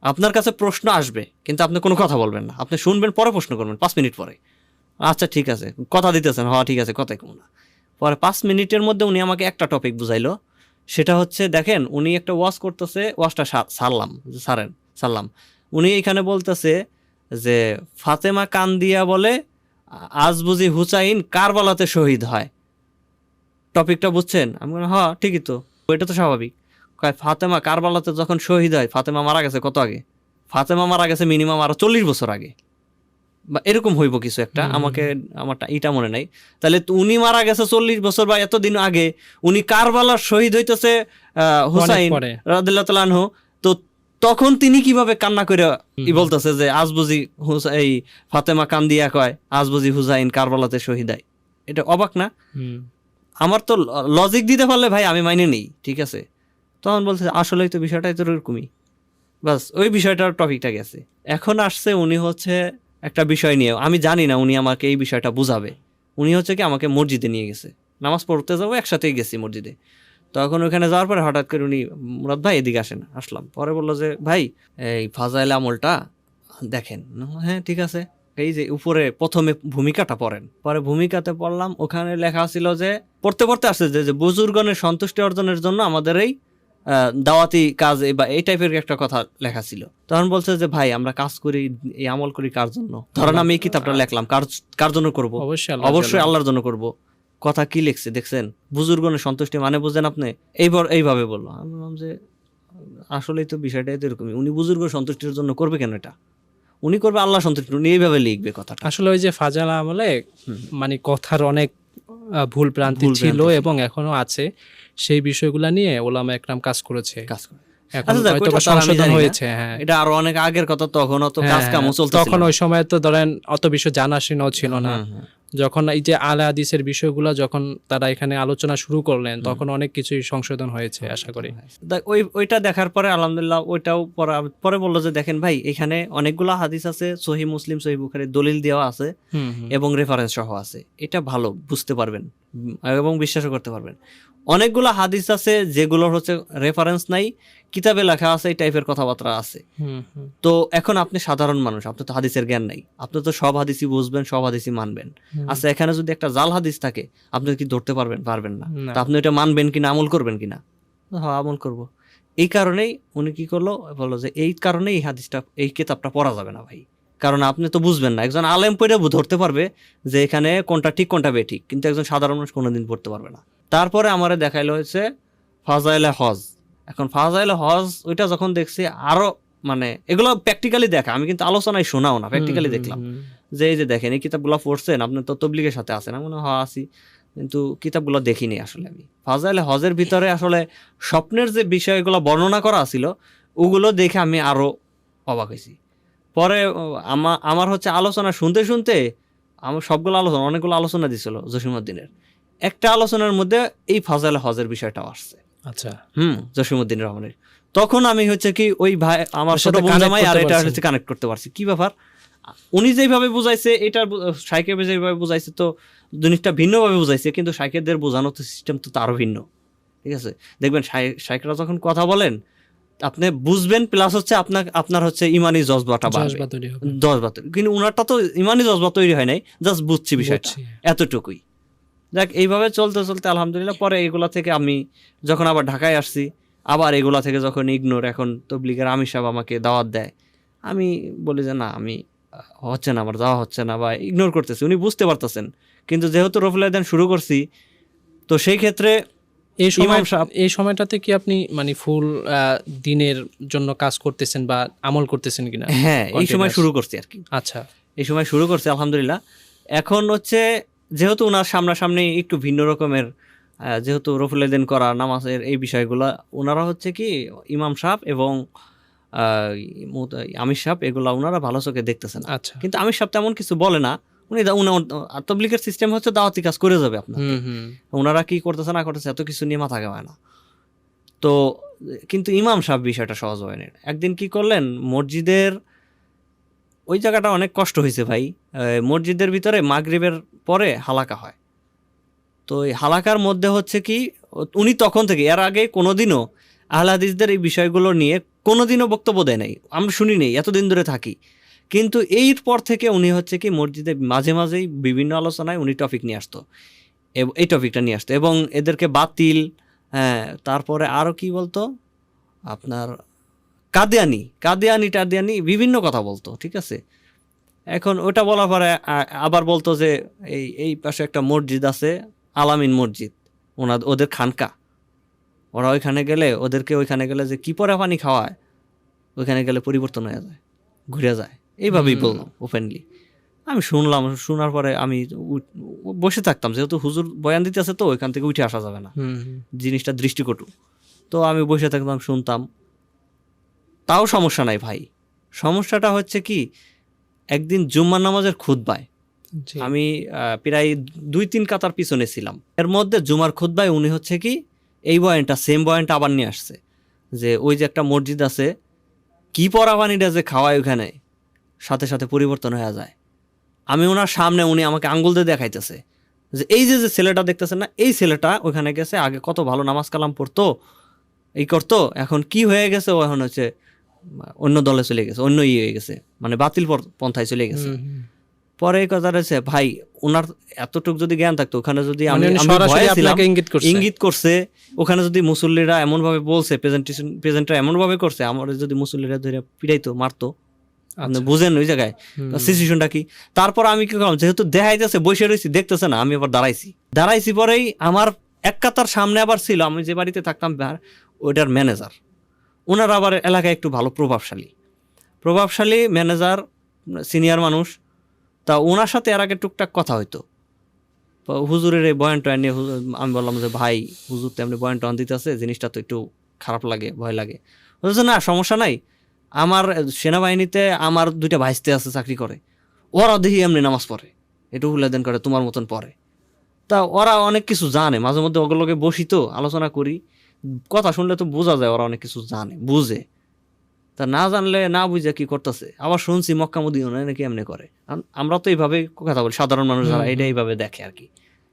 আপনার কাছে প্রশ্ন আসবে কিন্তু আপনি কোনো কথা বলবেন না, আপনি শুনবেন, পরে প্রশ্ন করবেন 5 মিনিট পরে। আচ্ছা ঠিক আছে, কথা দিতেছেন? হ্যাঁ ঠিক আছে, কথাই কম না। পরে 5 মিনিটের মধ্যে উনি আমাকে একটা টপিক বুঝাইলো, সেটা হচ্ছে দেখেন, উনি একটা ওয়াজ করতেছে, ওয়াজটা সারলাম। উনি এখানে বলতেছে যে ফাতেমা কান্দিয়া বলে আজ বুঝি হুসাইন কারবালাতে শহীদ হয়। টপিকটা বুঝছেন? আমি বললাম হ্যাঁ ঠিকই তো, এটা তো স্বাভাবিক। ফাতেমা কারবালাতে যখন শহীদ হয়, ফাতেমা মারা গেছে কত আগে? ফাতেমা মারা গেছে মিনিমাম আরো 40 বছর আগে বা এরকম হইব কিছু একটা, আমারটা এটা মনে নাই। তাহলে উনি মারা গেছে 40 বছর বা এতদিন আগে, উনি কারবালার শহীদ হইতেছে হুসাইন রাদিয়াল্লাহু তাআলা আনহু। তো তখন তিনি কিভাবে কান্না করে বলতেছে যে আজ বুঝি এই ফাতেমা কান্দিয়া কয় আজ বুঝি হুসাইন কারবালাতে শহীদ হয়? এটা অবাক না? আমার তো লজিক দিতে পারলে ভাই আমি মাইনে নেই, ঠিক আছে। তখন বলছে আসলেই তো বিষয়টা তো এরকমই, বাস ওই বিষয়টার টপিকটা গেছে। এখন আসছে উনি হচ্ছে একটা বিষয় নিয়ে, আমি জানি না উনি আমাকে এই বিষয়টা বুঝাবে। উনি হচ্ছে কি আমাকে মসজিদে নিয়ে গেছে, নামাজ পড়তে যাবো, একসাথেই গেছি মসজিদে। তখন ওখানে যাওয়ার পরে হঠাৎ করে উনি, মুরাদ ভাই এদিকে আসেন। আসলাম, পরে বললো যে ভাই এই ফাজাইল আমলটা দেখেন। হ্যাঁ ঠিক আছে, এই যে উপরে প্রথমে ভূমিকাটা পড়েন। পরে ভূমিকাতে পড়লাম, ওখানে লেখা ছিল যে পড়তে পড়তে আসছে যে বুজুর্গণের সন্তুষ্টি অর্জনের জন্য আমাদের এই দাওয়াতি কাজ বা এই টাইপের একটা কথা লেখা ছিল। তখন বলছে যে ভাই আমরা কাজ করি, এই আমল করি কার জন্য? ধরেন আমি এই কিতাবটা লেখলাম, কার জন্য করব? অবশ্যই আল্লাহর জন্য করব। কথা কি লিখছে দেখছেন? বুজুর্গণের সন্তুষ্টি মানে বুঝেন আপনি? এইভাবে বললো। আমি বললাম যে আসলেই তো বিষয়টা এরকমই, উনি বুজুর্গ সন্তুষ্টির জন্য করবে কেন এটা? উনি করবে আল্লাহ সন্তুষ্টি, উনি এইভাবে লিখবে কথাটা। আসলে ওই যে ফাজাল আমলে মানে কথার অনেক ভুল ভ্রান্তি ভুল ছিল ভ্রান্তি ছিল। এবং এখনো আছে, সেই বিষয়গুলো নিয়ে ওলামা একরাম কাজ করেছে। কাজ করে। এখন আচ্ছা যাক, হয়তো ওইটা তো আর আমি সংশোধন জানি না। হয়েছে। হ্যাঁ, এটা আরো অনেক আগের কথা, তখন অত কাজ হ্যাঁ, কামও চলতেছিল তখন না। ওই সময় তো ধরেন অত বেশি জানাশোনাও ছিল না। হুম, হুম। যখন এই যে আলে হাদিসের বিষয়গুলো যখন তারা এখানে আলোচনা শুরু করলেন, তখন অনেক কিছুই সংশোধন হয়েছে আশা করি। ওইটা দেখার পরে আলহামদুলিল্লাহ ওইটাও পরে বললো যে দেখেন ভাই, এখানে অনেকগুলা হাদিস আছে, সহি মুসলিম সহি বুখারী দলিল দেওয়া আছে হুম হুম এবং রেফারেন্স সহ আছে, এটা ভালো বুঝতে পারবেন এবং বিশ্বাসও করতে পারবেন। অনেকগুলা হাদিস আছে যেগুলোর হচ্ছে রেফারেন্স নাই, কিতাবে লেখা আছে, এই টাইপের কথাবার্তা আছে। হুম হুম তো এখন আপনি সাধারণ মানুষ, আপনার তো হাদিসের জ্ঞান নাই, আপনি তো সব হাদিসই বুঝবেন, সব হাদিসই মানবেন। আচ্ছা, এখানে যদি একটা জাল হাদিস থাকে, আপনি কি ধরতে পারবেন না? না। তা আপনি এটা মানবেন কিনা, আমল করবেন কিনা? হ্যাঁ, আমল করব। এই কারণেই উনি কি করলো, বললো যে এই কারণেই এই হাদিসটা, এই কিতাবটা পড়া যাবে না ভাই, কারণ আপনি তো বুঝবেন না। একজন আলেম পড়ে ধরতে পারবে যে এখানে কোনটা ঠিক কোনটা বেঠিক, কিন্তু একজন সাধারণ মানুষ কোনোদিন পড়তে পারবে না। তারপরে আমারে দেখাইলো হচ্ছে ফাজাইলে হজ। এখন ফাজাইলে হজ ওইটা যখন দেখছি, আরো মানে এগুলো প্র্যাকটিক্যালি দেখা, আমি কিন্তু আলোচনায় শোনাও না, প্র্যাকটিক্যালি দেখলাম যে এই যে দেখেন এই কিতাবগুলো পড়ছেন আপনি, তো তবলিগের সাথে আছেন, আমি মনে হয় আছি, কিন্তু কিতাবগুলো দেখিনি আসলে আমি। ফাজাইলে হজের ভিতরে আসলে স্বপ্নের যে বিষয়গুলো বর্ণনা করা ছিল, ওগুলো দেখে আমি আরো অবাক হয়েছি। পরে আমার হচ্ছে আলোচনা শুনতে শুনতে আমার সবগুলো আলোচনা, অনেকগুলো আলোচনা দিছিল জসিমউদ্দিনের, একটা আলোচনার মধ্যে এই ফাজাইলে হজের বিষয়টাও আসছে। আচ্ছা, জসিমউদ্দিন রহমানের। তখন আমি হচ্ছে কি ওই ভাই আমার ওর ছোট সাথে বোন connect জামাই, আর করতে এটা পারছেন। হচ্ছে কানেক্ট করতে পারছি। কি ব্যাপার, উনি যেভাবে বুঝাইছে, এটা শাইকে যেভাবে বুঝাইছে, তো জিনিসটা ভিন্নভাবে বুঝাইছে, কিন্তু শাইকেদের বোঝানোর সিস্টেম তো আরো ভিন্ন। ঠিক আছে, দেখবেন শাইকরা যখন কথা বলেন আপনি বুঝবেন, প্লাস হচ্ছে আপনার হচ্ছে ইমানি জজবাটা বাড়বে, জজবা তৈরি হবে। জজবা। কিন্তু উনারটা তো ইমানি জজবা তৈরি হয় নাই, জাস্ট বুঝছি বিষয়টা, বুঝছি। এতটুকুই। যাক, এইভাবে চলতে চলতে আলহামদুলিল্লাহ পরে এগুলা থেকে আমি যখন আবার ঢাকায় আসছি, আবার এগুলা থেকে যখন ইগনোর, এখন তবলিগের আমির সাহেব আমাকে দাওয়াত দেয়, আমি বলি যে না, আমি হচ্ছে না, আমার যাওয়া হচ্ছে না, বা ইগনোর করতেছি। উনি বুঝতে পারতেছেন, কিন্তু যেহেতু রফুল আদান শুরু করছি, তো সেই ক্ষেত্রে এই সময়, ইমাম সাহেব, এই সময়টাতে কি আপনি মানে ফুল দিনের জন্য কাজ করতেছেন বা আমল করতেছেন কিনা? হ্যাঁ, এই সময় Continuous? শুরু করছি আর কি, আচ্ছা, এই সময় শুরু করছি আলহামদুলিল্লাহ। এখন হচ্ছে যেহেতু ওনার সামনাসামনি একটু ভিন্ন রকমের, যেহেতু রফুল আদান করা নামাজের এই বিষয়গুলো, ওনারা হচ্ছে কি ইমাম সাহেব এবং আমির সাহেব, এগুলা ওনারা ভালো চোখে দেখতেছেন। আচ্ছা। কিন্তু আমির সাহেব তেমন কিছু বলে না, উনি তবলিগের সিস্টেম হচ্ছে দাওয়াতি কাজ করে যাবে আপনার, ওনারা কি করতেছে না করতেছে এত কিছু নিয়ে মাথা ঘামায় না। তো কিন্তু ইমাম সাহেব বিষয়টা সহজ হয় না। একদিন কি করলেন, মসজিদের ওই জায়গাটা অনেক কষ্ট হয়েছে ভাই, মসজিদের ভিতরে মাগরিবের পরে হালাকা হয়। তো এই হালাকার মধ্যে হচ্ছে কি, উনি তখন থেকে, এর আগে কোনোদিনও আহলে হাদিসদের এই বিষয়গুলো নিয়ে কোনোদিনও বক্তব্য দেয় নাই, আমরা শুনি নেই, এতদিন ধরে থাকি। কিন্তু এর পর থেকে উনি হচ্ছে কি মসজিদে মাঝে মাঝেই বিভিন্ন আলোচনায় উনি টপিক নিয়ে আসতো, এই টপিকটা নিয়ে আসতো, এবং এদেরকে বাতিল, হ্যাঁ, তারপরে আরও কি বলতো, আপনার কাদিয়ানি বিভিন্ন কথা বলতো। ঠিক আছে, এখন ওটা বলার পরে আবার বলতো যে এই পাশে একটা মসজিদ আছে, আলামিন মসজিদ, ওদের খানকা, ওরা ওইখানে গেলে, ওইখানে গেলে যে কি পরে পানি খাওয়ায়, ওইখানে গেলে পরিবর্তন হয়ে যায়, ঘুরে যায়, এইভাবেই বললাম ওপেনলি। আমি শুনলাম, শোনার পরে আমি বসে থাকতাম, যেহেতু হুজুর বয়ান দিতে আছে, তো ওইখান থেকে উঠে আসা যাবে না, জিনিসটা দৃষ্টিকটু। তো আমি বসে থাকতাম, শুনতাম, তাও সমস্যা নাই ভাই। সমস্যাটা হচ্ছে কি, একদিন জুম্মার নামাজের খুতবায় আমি প্রায় 2-3 কাতার পিছনে ছিলাম, এর মধ্যে জুমার খুতবায় উনি হচ্ছে কি এই বয়ানটা, সেম বয়ানটা আবার নিয়ে আসছে, যে ওই যে একটা মসজিদ আছে, কি পরা পানিটা যে খাওয়ায় ওখানে সাথে সাথে পরিবর্তন হয়ে যায়। আমি ওনার সামনে, উনি আমাকে আঙ্গুল দিয়ে দেখাইতেছে যে এই যে ছেলেটা দেখতেছেন না, এই ছেলেটা ওখানে গেছে, আগে কত ভালো নামাজ কালাম পড়তো, এই করতো, এখন কি হয়ে গেছে, ও এখন হচ্ছে অন্য দলে চলে গেছে, অন্য হয়ে গেছে, মানে বাতিল পন্থায় চলে গেছে। পরে এই কথা রয়েছে ভাই, ওনার এতটুকু যদি জ্ঞান থাকতো, ওখানে যদি আমি ভয়ে ছিলাম, ইঙ্গিত করছে, ওখানে যদি মুসল্লিরা এমন ভাবে বলছে, প্রেজেন্টার এমন ভাবে করছে, আমার যদি মুসল্লিরা ধরে পিড়াইতো, মারতো, আপনি বুঝেন ওই জায়গায় সিচুয়েশনটা কি। তারপর আমি কি করলাম, যেহেতু দেখাইতেছে, বসে রয়েছি, দেখতেছে না, আমি আবার দাঁড়াইছি। পরেই আমার এক কাতার সামনে আবার ছিল, আমি যে বাড়িতে থাকতাম ওইটার ম্যানেজার, ওনার আবার এলাকায় একটু ভালো প্রভাবশালী ম্যানেজার, সিনিয়র মানুষ, তা ওনার সাথে এর আগে টুকটাক কথা হইতো। হুজুরের এই বয়ান টয়ান নিয়ে আমি বললাম যে ভাই হুজুর তো এমনি বয়ান টয়ান দিতেছে, জিনিসটা তো একটু খারাপ লাগে, ভয় লাগে। বলছে না সমস্যা নাই, আমার সেনাবাহিনীতে আমার 2টা ভাইস্তে আছে চাকরি করে, ওরা দেখি এমনি নামাজ পড়ে, একটু হুলাদেন করে তোমার মতন পড়ে। তা ওরা অনেক কিছু জানে, মাঝে মধ্যে ওগুলোকে বসি তো আলোচনা করি, কথা শুনলে তো বোঝা যায় ওরা অনেক কিছু জানে বুঝে। তা না জানলে না বুঝে কি করতেছে। আবার শুনছি মক্কা মদিনা নাকি এমনি করে। আমরা তো এইভাবে কথা বলি, সাধারণ মানুষ যারা এটা এইভাবে দেখে আর কি।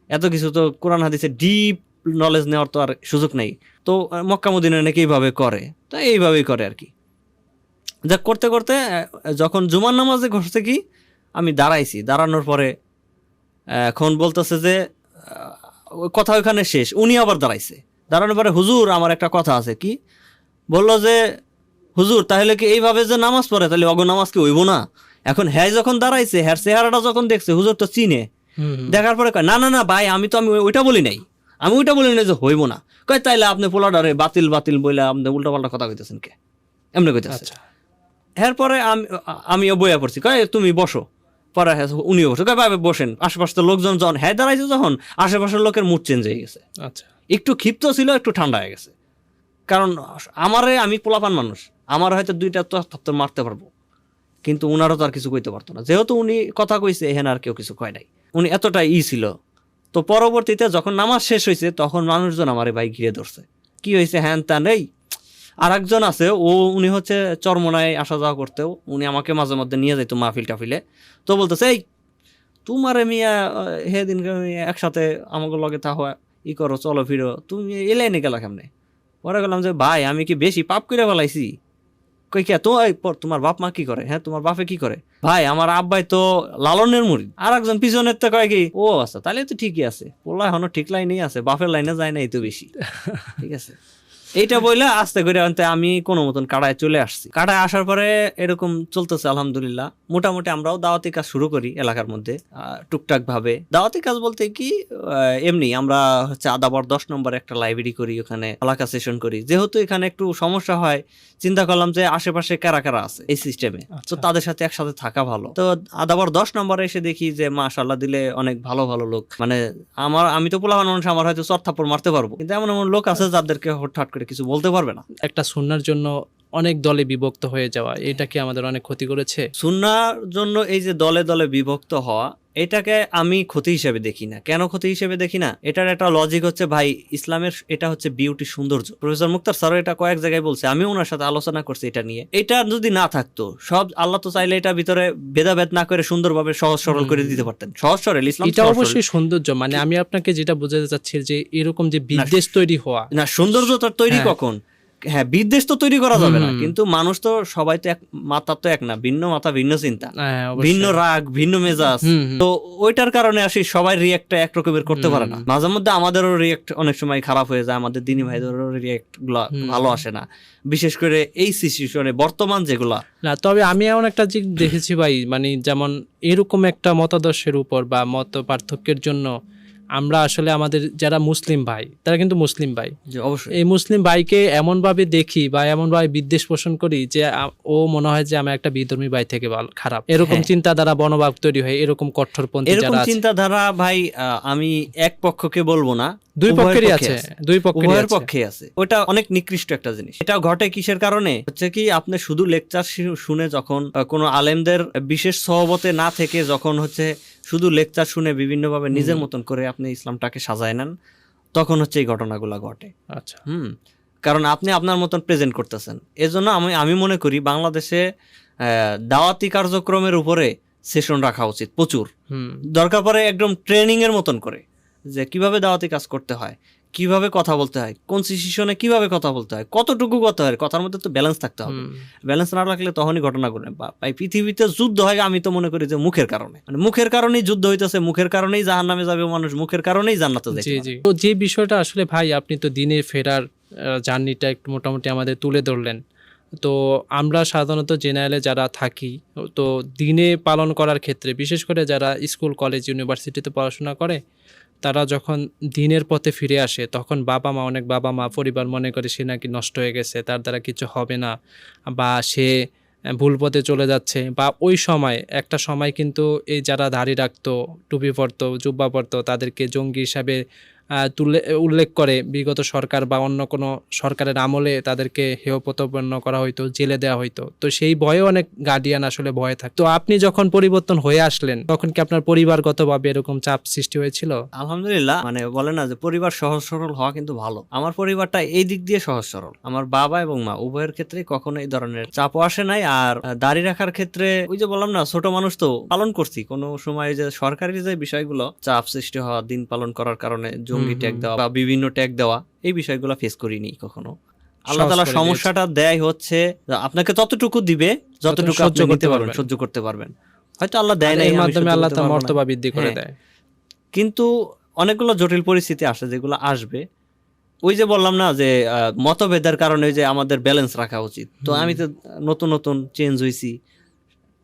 এত কিছু তো কোরআন হাদিসে ডিপ নলেজ নেওয়ার তো আর সুযোগ নেই। তো মক্কা মদিনা নাকি এইভাবে করে, তো এইভাবেই করে আর কি। যা করতে করতে যখন জুমার নামাজে ঘটছে কি, আমি দাঁড়াইছি, দাঁড়ানোর পরে এখন বলতেছে যে ওই কথা ওইখানে শেষ, উনি আবার দাঁড়াইছে। দাঁড়ানোর পরে হুজুর আমার একটা কথা আছে, কি বললো যে হুজুর তাহলে কি এইভাবে যে নামাজ পড়ে তাহলে অগ নামাজ কি হইব না? এখন হ্যাঁ যখন দাঁড়াইছে, হ্যাঁ চেহারাটা যখন দেখছে, হুজুর তো চিনে, দেখার পরে কয় না না না ভাই আমি ওইটা বলি নাই, আমি ওইটা বলি নাই যে হইব না। কয় তাইলে আপনি পোলাডারে বাতিল বাতিল বলে আপনি উল্টা পাল্টা কথা কইতেছেন কে, এমনি কইতেছে। এরপরে আমিও বইয়া পড়ছি, কয় তুমি বসো। পরে উনিও বসে, কয় ভাই বসেন। আশেপাশে তো লোকজন যখন হ্যাঁ দাঁড়াইছে, যখন আশেপাশের লোকের মুড চেঞ্জ হয়ে গেছে। আচ্ছা, একটু ক্ষিপ্ত ছিল, একটু ঠান্ডা হয়ে গেছে। কারণ আমি পোলাপান মানুষ, আমার হয়তো 2টা তো মারতে পারবো, কিন্তু উনারও তো আর কিছু কইতে পারতো না, যেহেতু উনি কথা কইছে এখানে আর কেউ কিছু কয় নাই। উনি এতটা ছিল। তো পরবর্তীতে যখন নামাজ শেষ হয়েছে তখন মানুষজন আমারে ভাই ঘিরে ধরছে, কি হয়েছে হ্যান তা নেই। আর একজন আছে, উনি হচ্ছে চরমনায় আসা যাওয়া করতেও, উনি আমাকে মাঝে মধ্যে নিয়ে যাইতো মাহফিল টাফিলে। তো বলতেছে এই তোমারে মিয়া হে দিন একসাথে আমাকে লগে তা হয় ই করো, চলো ফিরো, তুমি এলাই নি গেলা কেমনে? পরে গেলাম যে ভাই আমি কি বেশি পাপ করে ফেলাইছি? কই কে তোমার বাপ মা কি করে? হ্যাঁ তোমার বাপে কি করে? ভাই আমার আব্বাই তো লালনের মুড়ি। আর একজন পিছনের তো কয় কি, ও আচ্ছা তাহলে তো ঠিকই আছে, পোলা এখনো ঠিক লাইনেই আছে, বাপের লাইনে যায় না এই তো বেশি। ঠিক আছে, এইটা বইলে আস্তে করে আমি কোনো মতন কাটায় চলে আসছি। কাটায় আসার পরে এরকম চলতেছে আলহামদুলিল্লাহ। মোটামুটি আমরাও দাওয়াতি কাজ শুরু করি এলাকার মধ্যে টুকটাক ভাবে। দাওয়াতি কাজ বলতে কি এমনি আমরা হচ্ছে আদাবর 10 নম্বরে একটা লাইব্রেরি করি, ওখানে এলাকা সেশন করি। যেহেতু এখানে একটু সমস্যা হয়, চিন্তা করলাম যে আশেপাশে কারা কারা আছে এই সিস্টেমে, তো তাদের সাথে একসাথে থাকা ভালো। তো আদাবর 10 নম্বরে এসে দেখি যে মাশাআল্লাহ দিলে অনেক ভালো ভালো লোক, মানে আমি তো পোলাপান মানুষ, আমার হয়তো চর থাপ্পড় মারতে পারবো, কিন্তু এমন এমন লোক আছে যাদেরকে হঠাৎ করে কিছু বলতে পারবে না। একটা সুন্নাহর জন্য অনেক দলে বিভক্ত হয়ে যাওয়া, এটা কি আমাদের অনেক ক্ষতি করেছে? সুন্নাহর জন্য এই যে দলে দলে বিভক্ত হওয়া, এটাকে আমি ক্ষতি হিসেবে দেখি না। কেন ক্ষতি হিসেবে দেখি না? এটার একটা লজিক হচ্ছে ভাই, ইসলামের এটা হচ্ছে বিউটি, সৌন্দর্য। প্রফেসর মুক্তার স্যার এটা কয়েক জায়গায় বলছে, আমি ওনার সাথে আলোচনা করছি এটা নিয়ে। এটা যদি না থাকতো, সব আল্লাহ তো চাইলে এটা ভিতরে ভেদাভেদ না করে সুন্দরভাবে সহজ সরল করে দিতে পারতেন। সহজ সরল ইসলাম, এটা অবশ্যই সৌন্দর্য। মানে আমি আপনাকে যেটা বোঝাতে চাচ্ছি যে এরকম যে বিদ্বেষ তৈরি হওয়া না, সৌন্দর্য তো তৈরি কখন? হ্যাঁ বিদ্বেষ তো তৈরি করা যাবে না, কিন্তু মানুষ তো সবাই তো এক মাথা তো এক না, ভিন্ন মাথা ভিন্ন চিন্তা, ভিন্ন রাগ ভিন্ন মেজাজ। তো ওইটার কারণে আসি সবাই রিয়েক্ট এক রকমের করতে পারে না। মাঝে মধ্যে আমাদেরও রিয়েক্ট অনেক সময় খারাপ হয়ে যায়, আমাদের দিনী ভাইদেরও রিয়েক্ট গুলা ভালো আসে না, বিশেষ করে এই সিচুয়েশনে বর্তমান যেগুলা। না, তবে আমি এমন একটা জিনিস দেখেছি ভাই, মানে যেমন এরকম একটা মতাদর্শের উপর বা মত পার্থক্যের জন্য আমরা আসলে আমাদের যারা মুসলিম ভাই, তারা কিন্তু মুসলিম ভাই, অবশ্যই এই মুসলিম ভাইকে এমন ভাবে দেখি বা এমন ভাবে বিদ্বেষ পোষণ করি যে ও মনে হয় যে আমার একটা বিধর্মী ভাই থেকে খারাপ, এরকম চিন্তাধারা বনভাব তৈরি হয়। এরকম কট্টরপন্থী যারা আছে, চিন্তাধারা ভাই আমি এক পক্ষকে বলবো না, দুই পক্ষেরই আছে, উভয়ের পক্ষে আছে। ওটা অনেক নিকৃষ্ট একটা জিনিস। এটা ঘটে কিসের কারণে? হচ্ছে কি আপনি শুধু লেকচার শুনে, যখন কোনো আলেমদের বিশেষ সহবতে না থেকে যখন হচ্ছে শুধু লেকচার শুনে বিভিন্নভাবে নিজের মতন করে আপনি ইসলামটাকে সাজায় নেন, তখন হচ্ছে এই ঘটনাগুলো ঘটে। আচ্ছা, কারণ আপনি আপনার মতন প্রেজেন্ট করতেছেন। এজন্য আমি মনে করি বাংলাদেশে দাওয়াতি কার্যক্রমের উপরে সেশন রাখা উচিত প্রচুর। দরকার পড়ে একদম ট্রেনিং এর মতন করে, যে কিভাবে দাওয়াতি কাজ করতে হয়, কিভাবে কথা বলতে হয়, কোন সিচুয়েশনে কিভাবে কথা বলতে হয়, কতটুকু কথা হয়, কথার মধ্যে তো ব্যালেন্স থাকতে হবে। ব্যালেন্স না রাখলে তখনই ঘটনা ঘটে। ভাই পৃথিবীতে যুদ্ধ হয়, আমি তো মনে করি যে মুখের কারণে, মানে মুখের কারণেই যুদ্ধ হইতেছে, মুখের কারণেই জাহান্নামে যাবে মানুষ, মুখের কারণেই জান্নাতে যাবে। তো যে বিষয়টা আসলে ভাই, আপনি তো দিনের ফেরার জার্নিটা একটু মোটামুটি আমাদের তুলে ধরলেন। তো আমরা সাধারণত জেনারেলে যারা থাকি, তো দিনে পালন করার ক্ষেত্রে বিশেষ করে যারা স্কুল কলেজ ইউনিভার্সিটিতে পড়াশোনা করে, তারা যখন দিনের পথে ফিরে আসে তখন অনেক বাবা মা পরিবার মনে করে সে নাকি নষ্ট হয়ে গেছে, তার দ্বারা কিছু হবে না, বা সে ভুল পথে চলে যাচ্ছে, বা ওই সময় একটা সময় কিন্তু এই যারা দাড়ি রাখতো, টুপি পরতো, জুব্বা পরতো, তাদেরকে জঙ্গি হিসাবে উল্লেখ করে বিগত সরকার বা অন্য কোনো সরকারের আমলে তাদেরকে হেয় প্রতিপন্ন করা হইতো, জেলে দেওয়া হইতো। তো সেই ভয়ে অনেক গার্ডিয়ান আসলে ভয়ে থাকতো। তো আপনি যখন পরিবর্তন হয়ে আসলেন, তখন কি আপনার পরিবারগতভাবে এরকম চাপ সৃষ্টি হয়েছিল? আলহামদুলিল্লাহ, মানে বলে না যে পরিবার সহজ সরল হওয়া কিন্তু ভালো। আমার পরিবারটা এই দিক দিয়ে সহজ সরল। আমার বাবা এবং মা উভয়ের ক্ষেত্রে কখনো এই ধরনের চাপও আসে নাই। আর দাড়ি রাখার ক্ষেত্রে ওই যে বললাম না, ছোট মানুষ তো পালন করছি। কোনো সময় যে সরকারি যে বিষয়গুলো চাপ সৃষ্টি হওয়া, দিন পালন করার কারণে জঙ্গি ট্যাগ দেওয়া বা বিভিন্ন ট্যাগ দেওয়া, এই বিষয়গুলো ফেস করিনি কখনো। আল্লাহ তাআলা সমস্যাটা দেয় হচ্ছে আপনাকে ততটুকু দিবে যতটুকু আপনি নিতে পারবেন, সহ্য করতে পারবেন। হয়তো আল্লাহ দেয় না, এর মাধ্যমে আল্লাহ তার মর্তবা বৃদ্ধি করে দেয়। কিন্তু অনেকগুলো জটিল পরিস্থিতি আসে যেগুলো আসবে। ওই যে বললাম না যে মতভেদের কারণে যে আমাদের ব্যালেন্স রাখা উচিত। তো আমি তো নতুন নতুন চেঞ্জ হয়েছি।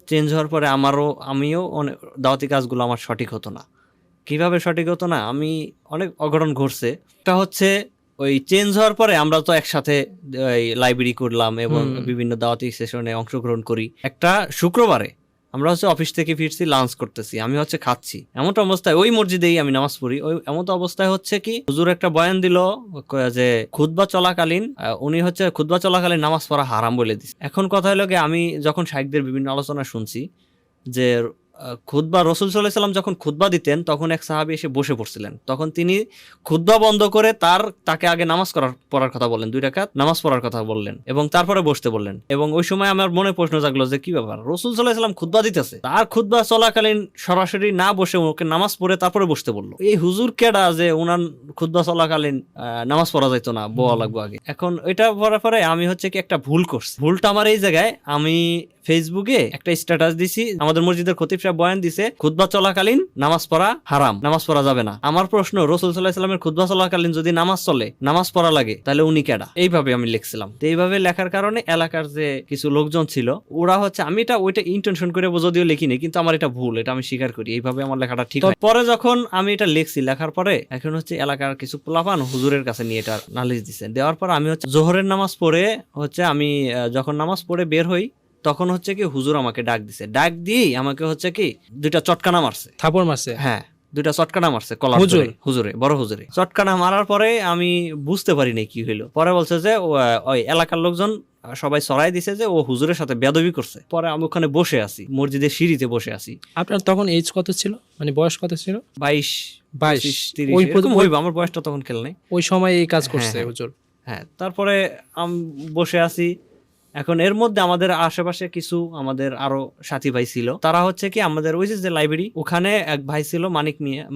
চেঞ্জ হওয়ার পরে আমিও অনেক দাওয়াতি কাজগুলো আমার সঠিক হতো না। কিভাবে সঠিক হতো না, আমি অনেক অঘটন ঘটছে। একটা হচ্ছে ওই চেঞ্জ হওয়ার পরে আমরা তো একসাথে লাইব্রেরি করলাম এবং বিভিন্ন দাওয়াতি সেশনে অংশগ্রহণ করি। একটা শুক্রবারে আমরা হচ্ছে অফিস থেকে ফিরছি, লাঞ্চ করতেছি, আমি হচ্ছে খাচ্ছি। এমন অবস্থায় ওই মসজিদেই আমি নামাজ পড়ি। ওই এমন অবস্থায় হচ্ছে কি হুজুর একটা বয়ান দিল যে খুতবা চলাকালীন উনি হচ্ছে খুতবা চলাকালীন নামাজ পড়া হারাম বলে দিচ্ছে। এখন কথা হলো কি, আমি যখন শাইখদের বিভিন্ন আলোচনা শুনছি যে খুতবা রাসূল সাল্লাল্লাহু আলাইহি ওয়াসাল্লাম যখন খুতবা দিতেন তখন এক সাহাবী এসে বসে পড়ছিলেন। তখন তিনি খুতবা বন্ধ করে তাকে আগে নামাজ পড়ার কথা বললেন, 2 রাকাত নামাজ পড়ার কথা বললেন এবং তারপরে বসতে বললেন। এবং ওই সময় আমার মনে প্রশ্ন জাগলো যে কি ব্যাপার, রাসূল সাল্লাল্লাহু আলাইহি ওয়াসাল্লাম খুতবা দিতেছে, তার খুতবা চলাকালীন সরাসরি না বসে ওকে নামাজ পড়ে তারপরে বসতে বললো। এই হুজুর কেডা যে ওনার খুতবা চলাকালীন নামাজ পড়া যাইতো না, বলা লাগবো আগে। এখন এটা পড়ার পরে আমি হচ্ছে কি একটা ভুল করছি। ভুলটা আমার এই জায়গায়, আমি ফেসবুকে একটা স্ট্যাটাস দিছি, আমাদের মসজিদের খতিব সাহেব বয়ান দিছে খুতবা চলাকালীন নামাজ পড়া হারাম, নামাজ পড়া যাবে না। আমার প্রশ্ন, রাসূল সাল্লাল্লাহু আলাইহি ওয়াসাল্লামের খুতবা চলাকালীন যদি নামাজ চলে, নামাজ পড়া লাগে, তাহলে উনি কেডা? এইভাবে আমি লিখছিলাম। তো এইভাবে লেখার কারণে এলাকার যে কিছু লোকজন ছিল ওরা হচ্ছে, আমি ওইটা ইন্টেনশন করে যদিও লিখিনি, কিন্তু আমার এটা ভুল, এটা আমি স্বীকার করি। এইভাবে আমার লেখাটা ঠিক হয়। পরে যখন আমি এটা লিখছি, লেখার পরে এখন হচ্ছে এলাকার কিছু পোলাপান হুজুরের কাছে নিয়ে এটা নালিশ দিছে। দেওয়ার পর আমি হচ্ছে জোহরের নামাজ পড়ে হচ্ছে আমি যখন নামাজ পড়ে বের হই তখন হচ্ছে কি হুজুর আমাকে ডাক দিছে। ডাক দিয়েই আমাকে হচ্ছে কি 2টা চটকানা মারছে, থাপড় মারছে। হ্যাঁ, 2টা চটকানা মারছে কলার ধরে, হুজুরে, বড় হুজুরে। চটকানা মারার পরে আমি বুঝতে পারিনি কি হইলো। পরে বলছে যে ওই এলাকার লোকজন সবাই ছড়াই দিছে যে ও হুজুরের সাথে বেয়াদবি করছে। পরে আমি ওখানে বসে আছি, মসজিদের সিঁড়িতে বসে আছি। আপনার তখন এজ কত ছিল, মানে বয়স কত ছিল? 22, 30 এরকম হইব। আমার বয়সটা তখন খেল নাই। ওই সময় এই কাজ করছে হুজুর। হ্যাঁ, তারপরে আমি বসে আছি। এখন এর মধ্যে আমাদের আশেপাশে কিছু আমাদের আরো সাথী ভাই ছিল। তারা হচ্ছে কি আমাদের ওই যে লাইব্রেরি, ওখানে এক ভাই ছিল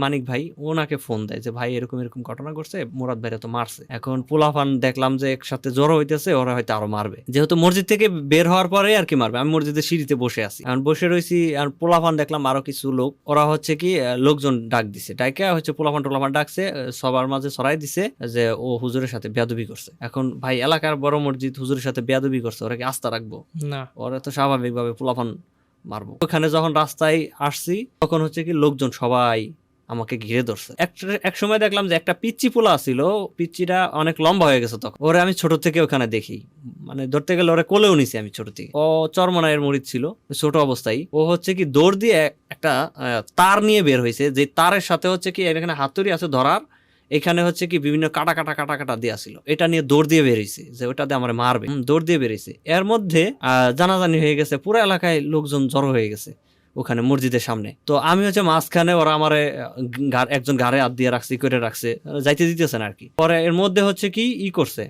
মানিক ভাই, ওনাকে ফোন দেয় যে ভাই এরকম এরকম ঘটনা ঘটছে, মুরাদ ভাইরা তো মারছে। এখন পোলাপান দেখলাম যে একসাথে জড়ো হইতেছে, ওরা হয়তো আরো মারবে। যেহেতু মসজিদ থেকে বের হওয়ার পরে আর কি মারবে। আমি মসজিদের সিঁড়িতে বসে আছি, এখন বসে রয়েছি। আর পোলাপান দেখলাম আরো কিছু লোক, ওরা হচ্ছে কি লোকজন ডাক দিছে, ডাকে হচ্ছে পোলাপান ডাকছে, সবার মাঝে ছড়াই দিছে যে ও হুজুরের সাথে বেয়াদবি করছে। এখন ভাই এলাকার বড় মসজিদ, হুজুরের সাথে বেয়াদবি করছে, ওরা কি আস্থা রাখবো? না, ওরা তো স্বাভাবিকভাবে পোলাপান মারবো। ওখানে যখন রাস্তায় আসছি তখন হচ্ছে কি লোকজন সবাই আমাকে ঘিরে ধরছে। এক সময় দেখলাম যে একটা পিচ্চি পোলা ছিল, পিচ্চিটা অনেক লম্বা হয়ে গেছে তখন। ওরে আমি ছোট থেকে ওখানে দেখি, মানে ধরতে গেলে ওরা কোলেও নিছি আমি ছোট থেকে। ও চরমনায়ের মুরিদ ছিল ছোট অবস্থায়। ও হচ্ছে কি দৌড় দিয়ে একটা তার নিয়ে বের হয়েছে, যে তারের সাথে হচ্ছে কি এখানে হাতুড়ি আছে ধরার, এখানে হচ্ছে কি বিভিন্ন কাটা কাটা দেওয়া ছিল। এটা নিয়ে দৌড় দিয়ে বেরিয়েছে যে ওটা দিয়ে আমার মারবে, দৌড় দিয়ে বেরিয়েছে। এর মধ্যে জানাজানি হয়ে গেছে, পুরো এলাকায় লোকজন জড়ো হয়ে গেছে ওখানে মসজিদের সামনে। তো আমি হচ্ছে মাঝখানে, ওরা আমারে একজন ঘাড়ে হাত দিয়ে রাখছে, করে রাখছে, যাইতে দিতেছে না আর কি। পরে এর মধ্যে হচ্ছে কি করছে,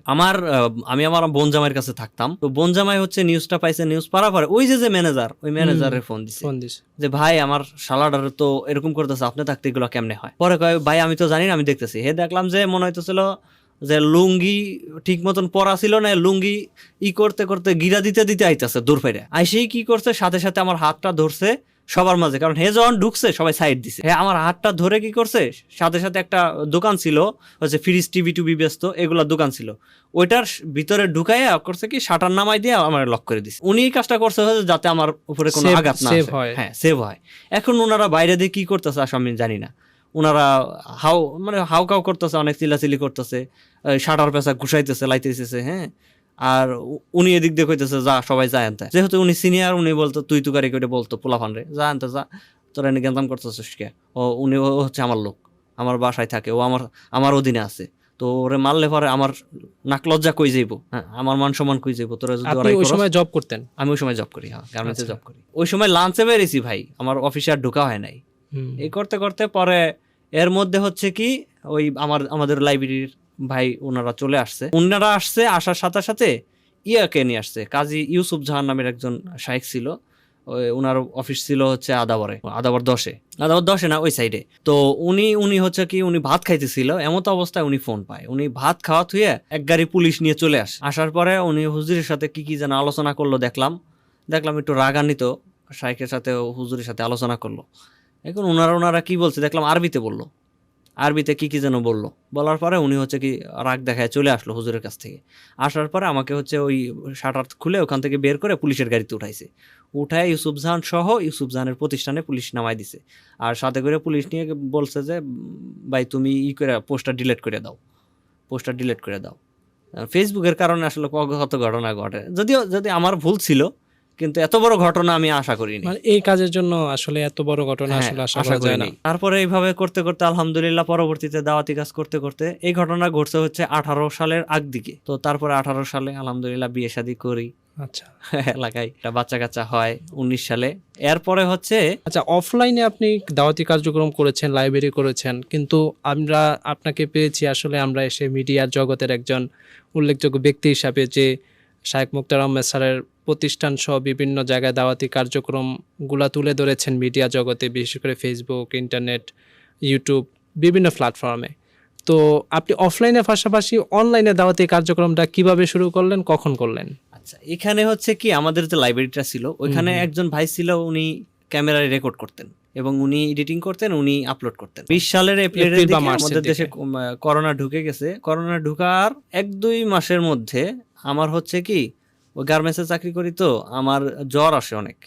আমি আমার বোন জামাইয়ের কাছে থাকতাম। তো বোন জামাই হচ্ছে নিউজটা পাইছে, নিউজ পাওয়ার পরে ওই যে ম্যানেজার, ওই ম্যানেজারের ফোন দিছে যে ভাই আমার শালাডার তো এরকম করতেছে, আপনি থাকতে এগুলো কেমনে হয়? পরে কয় ভাই আমি তো জানি না, আমি দেখতেছি। দেখলাম যে মনে হইতেছিল যে লুঙ্গি ঠিক মতন পরা ছিল না, লুঙ্গি করতে করতে গিরা দিতে আইতাছে দূর ফেরে আইসেই কি করছে, সাথে সাথে আমার হাতটা ধরছে সবার মাঝে, কারণ হে যখন ঢুকছে সবাই সাইড দিছে। হ্যাঁ, আমার হাতটা ধরে কি করছে, সাথে সাথে একটা দোকান ছিল হচ্ছে ফ্রিজ, টিভি ব্যস্ত, এগুলা দোকান ছিল, ওইটার ভিতরে ঢুকাইয়া করছে কি শাটার নামাই দিয়ে আমার লক করে দিছে। উনি এই কাজটা করছে যাতে আমার উপরে কোনো আঘাত না আসে, হ্যাঁ সেভ হয়। এখন ওনারা বাইরে দিয়ে কি করতেছে আসলে আমি জানি না। ওনারা হাউ কাউ করতেছে, অনেক চিল্লাচিল্লি করতেছে, শাটার পেঁচা ঘুষাইতেছে, লাইতেছে। হ্যাঁ, আর উনি এদিক দিয়ে কইতেছে যা সবাই যায় আনতে, যেহেতু উনি সিনিয়র উনি বলতো তুই তুকারি করে বলতো পোলাপান রে যা আনতে যা, তোরা এনে গেন্দাম করতেছিস কে, ও হচ্ছে আমার লোক, আমার বাসায় থাকে, ও আমার অধীনে আছে, তো ওরে মারলে পরে আমার নাক লজ্জা কই যাইবো, হ্যাঁ আমার মান সম্মান কই যাইবো, তোরা যদি আপনি ওই সময় জব করতেন? আমি ওই সময় জব করি, হ্যাঁ গার্মেন্টসে আচ্ছা। জব করি। ওই সময় লাঞ্চে বেরিয়েছি ভাই, আমার অফিসে আর ঢোকা হয় নাই। এই করতে করতে পরে এর মধ্যে হচ্ছে কি ওই আমাদের লাইব্রেরির ভাই ওনারা চলে আসছে, আসার সাথে সাথে ইয়াকে নিয়ে আসছে, কাজী ইউসুফ জাহান নামের একজন শাইখ ছিল, ওনার অফিস ছিল হচ্ছে আদাবর 10-এ না ওই সাইডে। তো উনি হচ্ছে কি উনি ভাত খাইতেছিল, এমত অবস্থায় উনি ফোন পায়, উনি ভাত খাওয়া থুয়ে এক গাড়ি পুলিশ নিয়ে চলে আসে। আসার পরে উনি হুজুরের সাথে কি যেন আলোচনা করলো, দেখলাম একটু রাগান্বিত শাইখের সাথে হুজুরের সাথে আলোচনা করলো। এখন ওনারা কি বলছে দেখলাম আরবিতে বললো, আরবিতে কি যেন বললো, বলার পরে উনি হচ্ছে কি রাগ দেখায় চলে আসলো হুজুরের কাছ থেকে। আসার পরে আমাকে হচ্ছে ওই শাটার খুলে ওখান থেকে বের করে পুলিশের গাড়িতে উঠায় ইউসুফ জাহান সহ ইউসুফ জাহানের প্রতিষ্ঠানে পুলিশ নামাই দিছে। আর সাথে করে পুলিশ নিয়ে বলছে যে ভাই তুমি পোস্টার ডিলিট করে দাও। ফেসবুকের কারণে আসলে কত ঘটনা ঘটে, যদি আমার ভুল ছিল, কিন্তু এত বড় ঘটনা আমি আশা করিনি। মানে এই কাজের জন্য আসলে এত বড় ঘটনা আসলে আশা করা যায় না। তারপরে এইভাবে করতে করতে আলহামদুলিল্লাহ পরবর্তীতে দাওয়াতি কাজ করতে করতে এই ঘটনা ঘটছে হচ্ছে 18 সালের আগ দিকে। তো তারপরে 18 সালে আলহামদুলিল্লাহ বিয়ে শাদী করি, আচ্ছা এলাকায় একটা বাচ্চা কাচ্চা হয় 19 সালে। এরপরে হচ্ছে আচ্ছা, অফলাইনে আপনি দাওয়াতি কার্যক্রম করেছেন, লাইব্রেরি করেছেন, কিন্তু আমরা আপনাকে পেয়েছি আসলে আমরা এসে মিডিয়ার জগতের একজন উল্লেখযোগ্য ব্যক্তি হিসাবে, যে শায়েখ মুক্তার আহমেদ স্যারের প্রতিষ্ঠান সহ বিভিন্ন জায়গায় দাওয়াতি কার্যক্রমগুলা তুলে ধরেছেন মিডিয়া জগতে, বিশেষ করে ফেসবুক, ইন্টারনেট, ইউটিউব, বিভিন্ন প্ল্যাটফর্মে। তো আপনি অফলাইনের পাশাপাশি অনলাইনে দাওয়াতি কার্যক্রমটা কিভাবে শুরু করলেন, কখন করলেন? আচ্ছা, এখানে হচ্ছে কি আমাদের যে লাইব্রেরিটা ছিল ওইখানে একজন ভাই ছিল, উনি ক্যামেরায় রেকর্ড করতেন এবং উনি এডিটিং করতেন, উনি আপলোড করতেন। 20 সালের এপ্রিলের দিকে আমাদের দেশে করোনা ঢুকে গেছে। করোনা ঢুকার 1-2 মাসের মধ্যে আমার হচ্ছে কি ওই গার্মেন্টসে চাকরি করি, তো আমার জ্বর আসে অনেক,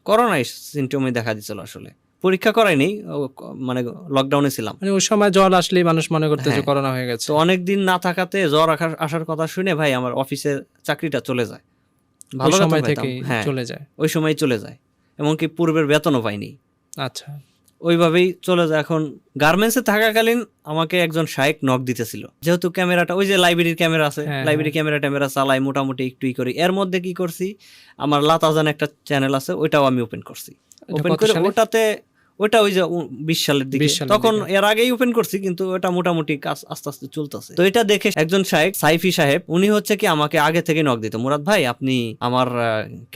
করোনায় সিমটমে দেখা দিছিল। আসলে পরীক্ষা করাইনি, মানে লকডাউনে ছিলাম, মানে ওই সময় জ্বর আসলেই মানুষ মনে করতে যে হ্যাঁ, করোনা হয়ে গেছে। তো অনেকদিন না থাকাতে জ্বর আসার কথা শুনে ভাই আমার অফিসের চাকরিটা চলে যায়, ভালো ওই সময় বেতন থেকে পেতাম, হ্যাঁ চলে যায়। ওই সময় চলে যায়, এমনকি পূর্বের বেতনও পাইনি। আচ্ছা, ওইভাবেই চলে যায়। এখন গার্মেন্টসে থাকাকালীন আমাকে একজন শায়েক নক দিতেছিল, যেহেতু ক্যামেরাটা ওই যে লাইব্রেরির ক্যামেরা আছে, হ্যাঁ, লাইব্রেরি ক্যামেরা চালাই মোটামুটি একটুই করি। এর মধ্যে কি করছি, আমার লাতাজান একটা চ্যানেল আছে, ওইটাও আমি ওপেন করছি। এটা ওপেন কত করে সালে? ওটা ওই যে 20 সালের দিকে, 20 সালের তখন দিকে। এর আগেই ওপেন করছি, কিন্তু ওটা মোটামুটি কাজ আস্তে আস্তে চলতেছে। তো এটা দেখে একজন শায়েক সাইফি সাহেব, উনি হচ্ছে কি আমাকে আগে থেকে নক দিত, মুরাদ ভাই আপনি আমার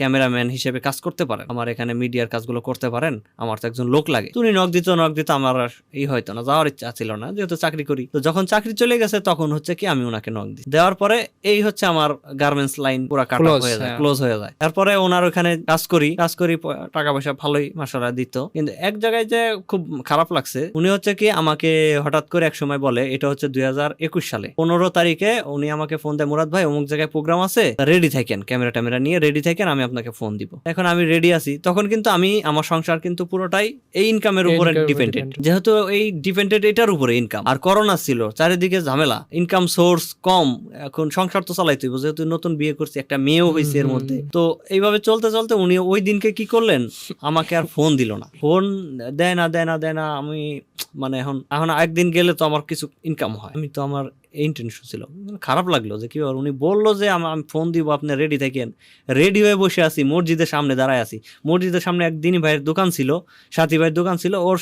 ক্যামেরাম্যান হিসেবে কাজ করতে পারেন, আমার এখানে মিডিয়ার কাজগুলো করতে পারেন, আমার তো একজন লোক লাগে। উনি নক দিত আমার আর হয়তো না, যাওয়ার ইচ্ছা ছিল না, যেহেতু চাকরি করি। তো যখন চাকরি চলে গেছে তখন হচ্ছে কি আমি ওনাকে নক দিই, দেওয়ার পরে এই হচ্ছে আমার গার্মেন্টস লাইন পুরো কাটা হয়ে যায়, ক্লোজ হয়ে যায়। তারপরে ওনার ওখানে কাজ করি, টাকা পয়সা ভালোই মাশাআল্লাহ দিত। কিন্তু এক জায়গায় যে খুব খারাপ লাগছে, উনি হচ্ছে কি আমাকে হঠাৎ করে এক সময় বলে, এটা হচ্ছে 2021 সালে 15 তারিখে উনি আমাকে ফোন দেয়, মুরাদ ভাই অমুক জায়গায় প্রোগ্রাম আছে, রেডি থাকেন, ক্যামেরা নিয়ে রেডি থাকেন, আমি আপনাকে ফোন দিব। এখন আমি রেডি আছি, তখন কিন্তু আমার সংসার কিন্তু পুরোটাই এই ইনকামের উপরে ডিপেন্ডেন্ট, যেহেতু এই ডিপেন্ডেন্ট এটার উপরে ইনকাম। আর করোনা ছিল, চারিদিকে ঝামেলা, ইনকাম সোর্স কম, এখন সংসার তো চালাইতে হইব, যেহেতু নতুন বিয়ে করছি, একটা মেয়েও হয়েছে এর মধ্যে। তো এইভাবে চলতে চলতে উনি ওই দিনকে কি করলেন, আমাকে আর ফোন দিল না, ফোন দেয় না। আমি মানে এখন একদিন গেলে তো আমার কিছু ইনকাম হয়, আমি তো আমার ইন্টেনশন ছিল, খারাপ লাগলো যে কি উনি বললো যে আমি ফোন দিব, আপনি রেডি থাকেন। রেডি হয়ে বসে আছি, মসজিদের সামনে দাঁড়ায় আছি, মসজিদের সামনে একদিনই ভাইয়ের দোকান ছিল, সাথী ভাইয়ের দোকান ছিল, ওর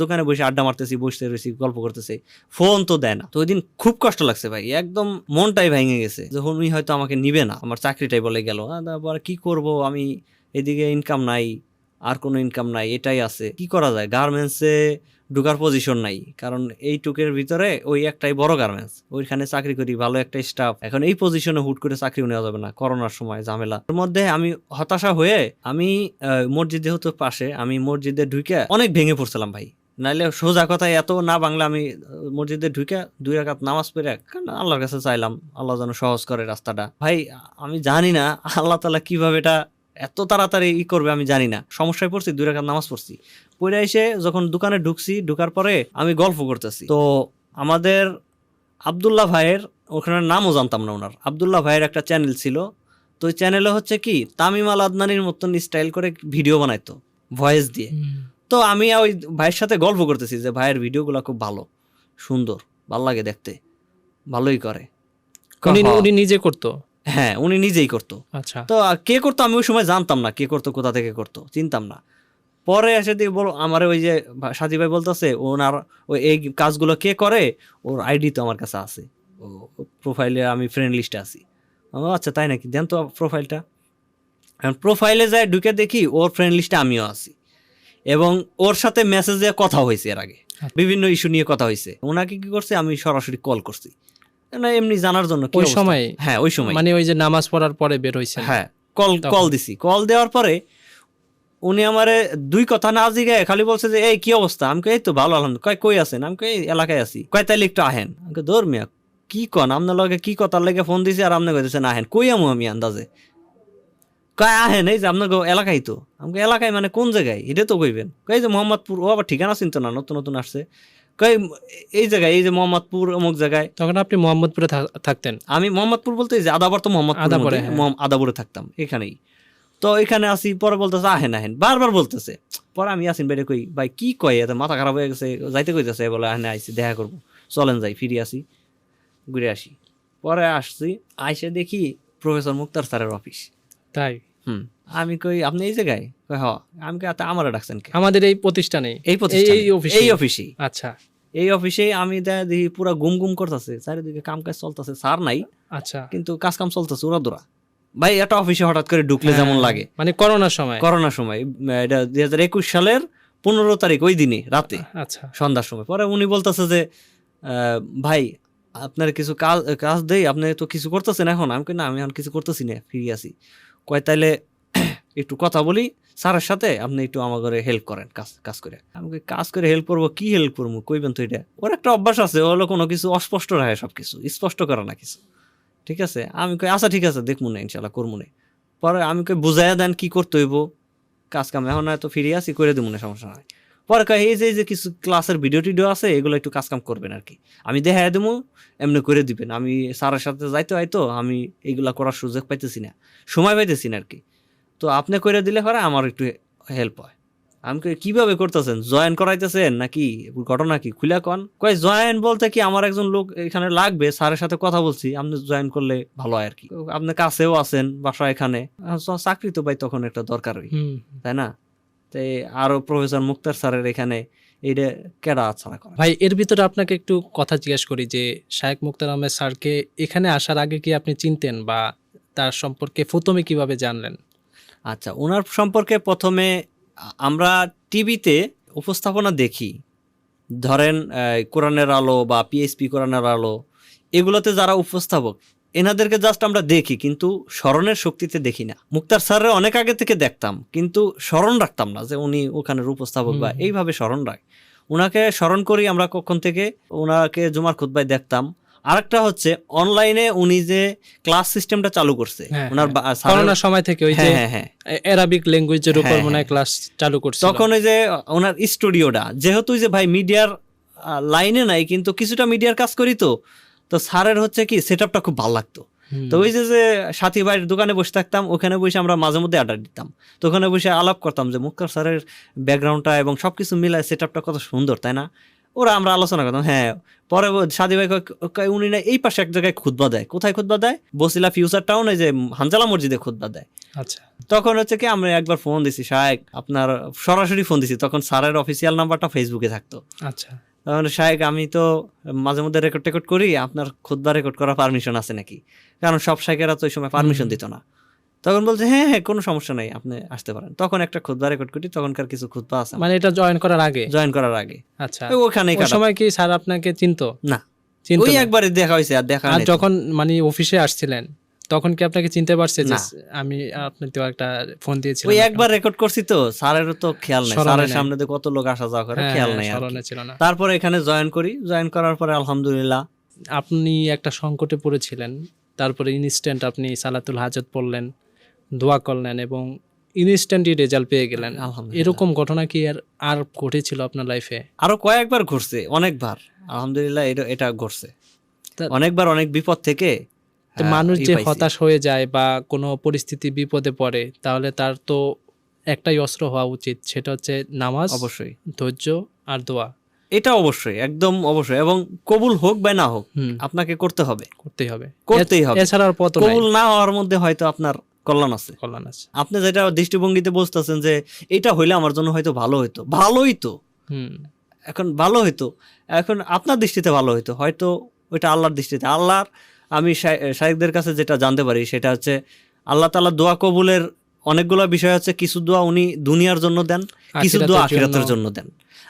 দোকানে বসে আড্ডা মারতেছি, বসতে রয়েছি, গল্প করতেছি, ফোন তো দেয় না। তো ওই দিন খুব কষ্ট লাগছে ভাই, একদম মনটাই ভেঙে গেছে, যখন উনি হয়তো আমাকে নিবে না, আমার চাকরিটাই বলে গেল। তারপর কি করব, আমি এদিকে ইনকাম নাই, আর কোনো ইনকাম নাই, এটাই আছে, কি করা যায়, গার্মেন্টসে ঢুকার পজিশন নাই, কারণ এইটুকের ভিতরে ওই একটাই বড় গার্মেন্টস, ওইখানে চাকরি করি, ভালো একটা স্টাফ, এখন এই পজিশনে হুট করে চাকরিও নেওয়া যাবে না, করোনার সময় ঝামেলা। এর মধ্যে আমি হতাশা হয়ে আমি মসজিদ যেহেতু পাশে, আমি মসজিদে ঢুকে অনেক ভেঙে পড়ছিলাম ভাই, নাইলে সোজা কথায় এত না বাংলা, আমি মসজিদে ঢুকে 2 রাকাত নামাজ পড়ে আল্লাহর কাছে চাইলাম, আল্লাহ যেন সহজ করে রাস্তাটা। ভাই আমি জানি না আল্লাহ তাআলা কিভাবে এটা এত তাড়াতাড়ি করবে, আমি জানি না, সমস্যায় পড়ছি, 2 রাকাত নামাজ পড়ছি, পড়ে এসে যখন দোকানে ঢুকছি, ঢুকার পরে আমি গল্প করতেছি, তো আমাদের আব্দুল্লাহ ভাইয়ের, ওখানে নামও জানতাম না ওনার, আব্দুল্লাহ ভাইয়ের একটা চ্যানেল ছিল। তো ওই চ্যানেলে হচ্ছে কি তামিম আল আদনানির মতন স্টাইল করে ভিডিও বানাইতো ভয়েস দিয়ে। তো আমি ওই ভাইয়ের সাথে গল্প করতেছি যে ভাইয়ের ভিডিওগুলো খুব ভালো, সুন্দর, ভালো লাগে দেখতে, ভালোই করে। উনি নিজে করতো? হ্যাঁ, উনি নিজেই করতো। আচ্ছা। তো কে করতো আমি ওই সময় জানতাম না, কে করতো, কোথা থেকে করতো চিনতাম না। পরে এসে দিয়ে বলো আমার ওই যে সাথী ভাই বলতেছে ওনার ওই এই কাজগুলো কে করে, ওর আইডি তো আমার কাছে আছে, ও প্রোফাইলে আমি ফ্রেন্ড লিস্টে আছি। আচ্ছা তাই নাকি, দেন তো প্রোফাইলটা। প্রোফাইলে যায় ঢুকে দেখি ওর ফ্রেন্ড লিস্টে আমিও আছি, এবং ওর সাথে মেসেজে কথা হয়েছে এর আগে, বিভিন্ন ইস্যু নিয়ে কথা হয়েছে। ওনাকে কি করছে, আমি সরাসরি কল করছি না এমনি জানার জন্য। ওই সময়? হ্যাঁ ওই সময়, মানে ওই যে নামাজ পড়ার পরে বের হইছে? হ্যাঁ, কল দিছি। কল দেওয়ার পরে উনি আমারে দুই কথা না জিগায় খালি বলছে যে এই কি অবস্থা। আমি এই তো ভালো আলহামদুলিল্লাহ। কই আছেন? আমি এই এলাকায় আছি। তাইলে একটু আহেন। আমি দৌড় মিয়া কি কন, আপনার লগে কি কথার লেগে ফোন দিছি আর আপনি কইতেছেন আহেন। কই আমু আমি আন্দাজে? আহেন এই যে আপনার এলাকায়। তো আমাকে এলাকায় মানে কোন জায়গায় এটা তো কইবেন। কই যে মোহাম্মদপুর। ও আবার ঠিকানা চিনতো না, নতুন নতুন আসছে। কই এই জায়গায়, এই যে মোহাম্মদপুর অমুক জায়গায়। তখন আপনি মোহাম্মদপুরে থাকতেন? আমি মোহাম্মদপুর বলতে যে আদাবর তো মোহাম্মদপুর, আদাবরে থাকতাম এখানেই। তো এখানে আসি, পরে বলতেছে আহেন আহেন, বারবার বলতেছে। পরে আমি আসিন বাইরে কই ভাই কি কয়, এত মাথা খারাপ হয়ে গেছে, যাইতে কইতেছে, বলে আহেনে আইসি দেখা করবো, চলেন যাই, ফিরে আসি, ঘুরে আসি। পরে আসছি, আইসে দেখি প্রফেসর মুক্তার স্যারের অফিস। তাই? আমি কই আপনি এই জায়গায়? কই হ। আমি কই আমার ডাকছেন কে? আমাদের এই প্রতিষ্ঠানে, এই অফিসেই। আচ্ছা। এই অফিসেই আমি দেখি পুরা গুম গুম করতেছে, চারিদিকে কাম কাজ চলতেছে, স্যার নাই। আচ্ছা। কিন্তু কাজ কাম চলতেছে উড়াদুরা। ভাই একটা অফিসে হঠাৎ করে ঢুকলে যেমন লাগে, মানে করোনার সময়, এটা 2021 সালের 15 তারিখ ওই দিনে রাতে, আচ্ছা, সন্ধ্যার সময়। পরে উনি বলতেছে যে ভাই আপনার কিছু কাজ দেই, আপনি তো কিছু করতেছেন এখন? আমি কই না, আমি এখন কিছু করতেছি না, ফিরে আসি। কয় তাইলে একটু কথা বলি স্যারের সাথে, আপনি একটু আমার ঘরে হেল্প করেন, কাজ করে। আমি কই কাজ করে হেল্প করবো? কি হেল্প করবো কইবেন তো? এটা ওর একটা অভ্যাস আছে, হলো কোনো কিছু অস্পষ্ট রাখে, সবকিছু স্পষ্ট করে না কিছু। ঠিক আছে, আমি কই আচ্ছা ঠিক আছে, দেখবো না, ইনশাল্লাহ করবো না। পরে আমি কই বুঝাইয়া দেন কি করতে হইব, কাজ কাম এখন হয়তো ফিরে আসি, করে দেবো না, সমস্যা নাই। পরে কয় এই যে কিছু ক্লাসের ভিডিও টিডিও আছে, এগুলো একটু কাজ কাম করবেন আর কি, আমি দেখাই দেবো, এমনি করে দিবেন। আমি স্যারের সাথে যাইতে হয়তো আমি এইগুলা করার সুযোগ পাইতেছি না, সময় পাইতেছি না আর কি। তো আপনি করে দিলে পরে আমার একটু হেল্প হয়। আমি কিভাবে করতেছেন, জয়েন করাইতেছেন নাকি, ঘটনা কি খুলে কন? কয় জয়েন বলতে কি আমার একজন লোক এখানে লাগবে, স্যারের সাথে কথা বলছি, আপনি জয়েন করলে ভালো হয় আর কি। আপনি কাছেও আছেন, বাসা এখানে, চাকরি তো ভাই তখন একটা দরকারই, তাই না? তাই আরো প্রফেসর মুক্তার স্যারের এখানে এইটা কেডা ছাড়া করে। ভাই এর ভিতরে আপনাকে একটু কথা জিজ্ঞেস করি যে শায়েখ মুক্তার আহমেদ স্যারকে এখানে আসার আগে কি আপনি চিনতেন, বা তার সম্পর্কে প্রথমে কিভাবে জানলেন? আচ্ছা, ওনার সম্পর্কে প্রথমে আমরা টিভিতে উপস্থাপনা দেখি, ধরেন কোরআনের আলো বা পিএসপি কোরআনের আলো, এগুলোতে যারা উপস্থাপক এনাদেরকে জাস্ট আমরা দেখি, কিন্তু স্মরণের শক্তিতে দেখি না। মুক্তার স্যারের অনেক আগে থেকে দেখতাম, কিন্তু স্মরণ রাখতাম না যে উনি ওখানের উপস্থাপক বা এইভাবে স্মরণ রাখ। ওনাকে স্মরণ করি আমরা কখন থেকে, ওনাকে জুমার খুতবায় দেখতাম। আরেকটা হচ্ছে অনলাইনে উনি যে ক্লাস সিস্টেমটা চালু করছে ওনার করোনার সময় থেকে, ওই যে অ্যারাবিক ল্যাঙ্গুয়েজের উপর মনে হয় ক্লাস চালু করছে, তখন ওই যে ওনার স্টুডিওটা, যেহেতু যে ভাই মিডিয়ার লাইনে নাই, কিন্তু কিছুটা মিডিয়ার কাজ করি, তো স্যারের হচ্ছে কি সেটআপটা খুব ভালো লাগতো। তো ওই যে সাথী ভাইয়ের দোকানে বসে থাকতাম, ওখানে বসে আমরা মাঝে মধ্যে আড্ডা দিতাম, তো ওখানে বসে আলাপ করতাম যে মুক্তার স্যারের ব্যাকগ্রাউন্ডটা এবং সবকিছু মিলায় সেটআপটা কত সুন্দর, তাই না? ওরা আমরা আলোচনা করতাম। হ্যাঁ, পরে সাথী ভাই উনি না এই পাশে এক জায়গায় খুতবা দেয়। কোথায় খুতবা দেয়? বসিলা ফিউচার টাউন, এই যে হানজালা মসজিদে খুতবা দেয়। আচ্ছা, তখন হচ্ছে কি আমরা একবার ফোন দিছি, শায়েক আপনার সরাসরি ফোন দিছি, তখন স্যারের অফিসিয়াল নাম্বারটা ফেসবুকে থাকতো। আচ্ছা, তখন শায়েক আমি তো মাঝে মধ্যে রেকর্ড করি, আপনার খুতবা রেকর্ড করার পারমিশন আছে নাকি? কারণ সব শায়েকেরা তো ওই সময় পারমিশন দিত না। তখন বলছে হ্যাঁ হ্যাঁ কোনো সমস্যা নাই, আপনি আসতে পারেন। তখন একটা খুতবা রেকর্ড করি, তখনকার কিছু খুতবা আছে, মানে এটা জয়েন করার আগে। আচ্ছা, ওখানে ওই সময় কি স্যার আপনাকে চিনতো? না, ওই একবারই দেখা হয়েছে, আর দেখা আর যখন মানে অফিসে আসছিলেন তখন কি আপনাকে চিনতে পারছে যে আমি আপনাকে তো একটা ফোন দিয়েছিলাম? ওই একবার রেকর্ড করছি, তো স্যারেরও তো খেয়াল নাই, স্যারের সামনে দিয়ে কত লোক আসা যাওয়া করে, খেয়াল নাই, তারপরে এখানে জয়েন করি। জয়েন করার পরে আলহামদুলিল্লাহ। আপনি একটা সংকটে পড়েছিলেন, তারপরে ইনস্ট্যান্ট আপনি সালাতুল হাজত পড়লেন, দোয়া করলেন এবং ইনস্ট্যান্টই রেজাল্ট পেয়ে গেলেন। এরকম ঘটনা কি আর ঘটেছিল আপনার লাইফে? আরো কয়েকবার ঘটছে, অনেকবার, আলহামদুলিল্লাহ এটা ঘটছে। তা- অনেকবার অনেক বিপদ থেকে তো মানুষ যে পাইছি। হতাশ হয়ে যায় বা কোনো পরিস্থিতি বিপদে পড়ে, তাহলে তার তো একটাই অস্ত্র হওয়া উচিত, সেটা হচ্ছে নামাজ, অবশ্যই ধৈর্য আর দোয়া। এটা অবশ্যই, একদম অবশ্যই, এবং কবুল হোক বা না হোক হুম, আপনাকে করতে হবে, করতেই হবে, করতেই হবে। এছাড়া আর পথ নাই, কবুল না হওয়ার মধ্যে হয়তো আপনার কল্যাণ আছে। কল্যাণ আছে। আপনি যেটা দৃষ্টিভঙ্গিতে বুঝতেছেন যে এটা হইলে আমার জন্য হয়তো ভালো হইতো, ভালোই তো, হুম, এখন ভালো হইতো, এখন আপনার দৃষ্টিতে ভালো হইতো, হয়তো ওইটা আল্লাহর দৃষ্টিতে। আল্লাহর, আমি শায়েখদের কাছে যেটা জানতে পারি সেটা হচ্ছে আল্লাহ তাআলা দোয়া কবুলের অনেকগুলো বিষয় হচ্ছে, কিছু দোয়া উনি দুনিয়ার জন্য দেন, কিছু দোয়া আখিরাতের জন্য দেন,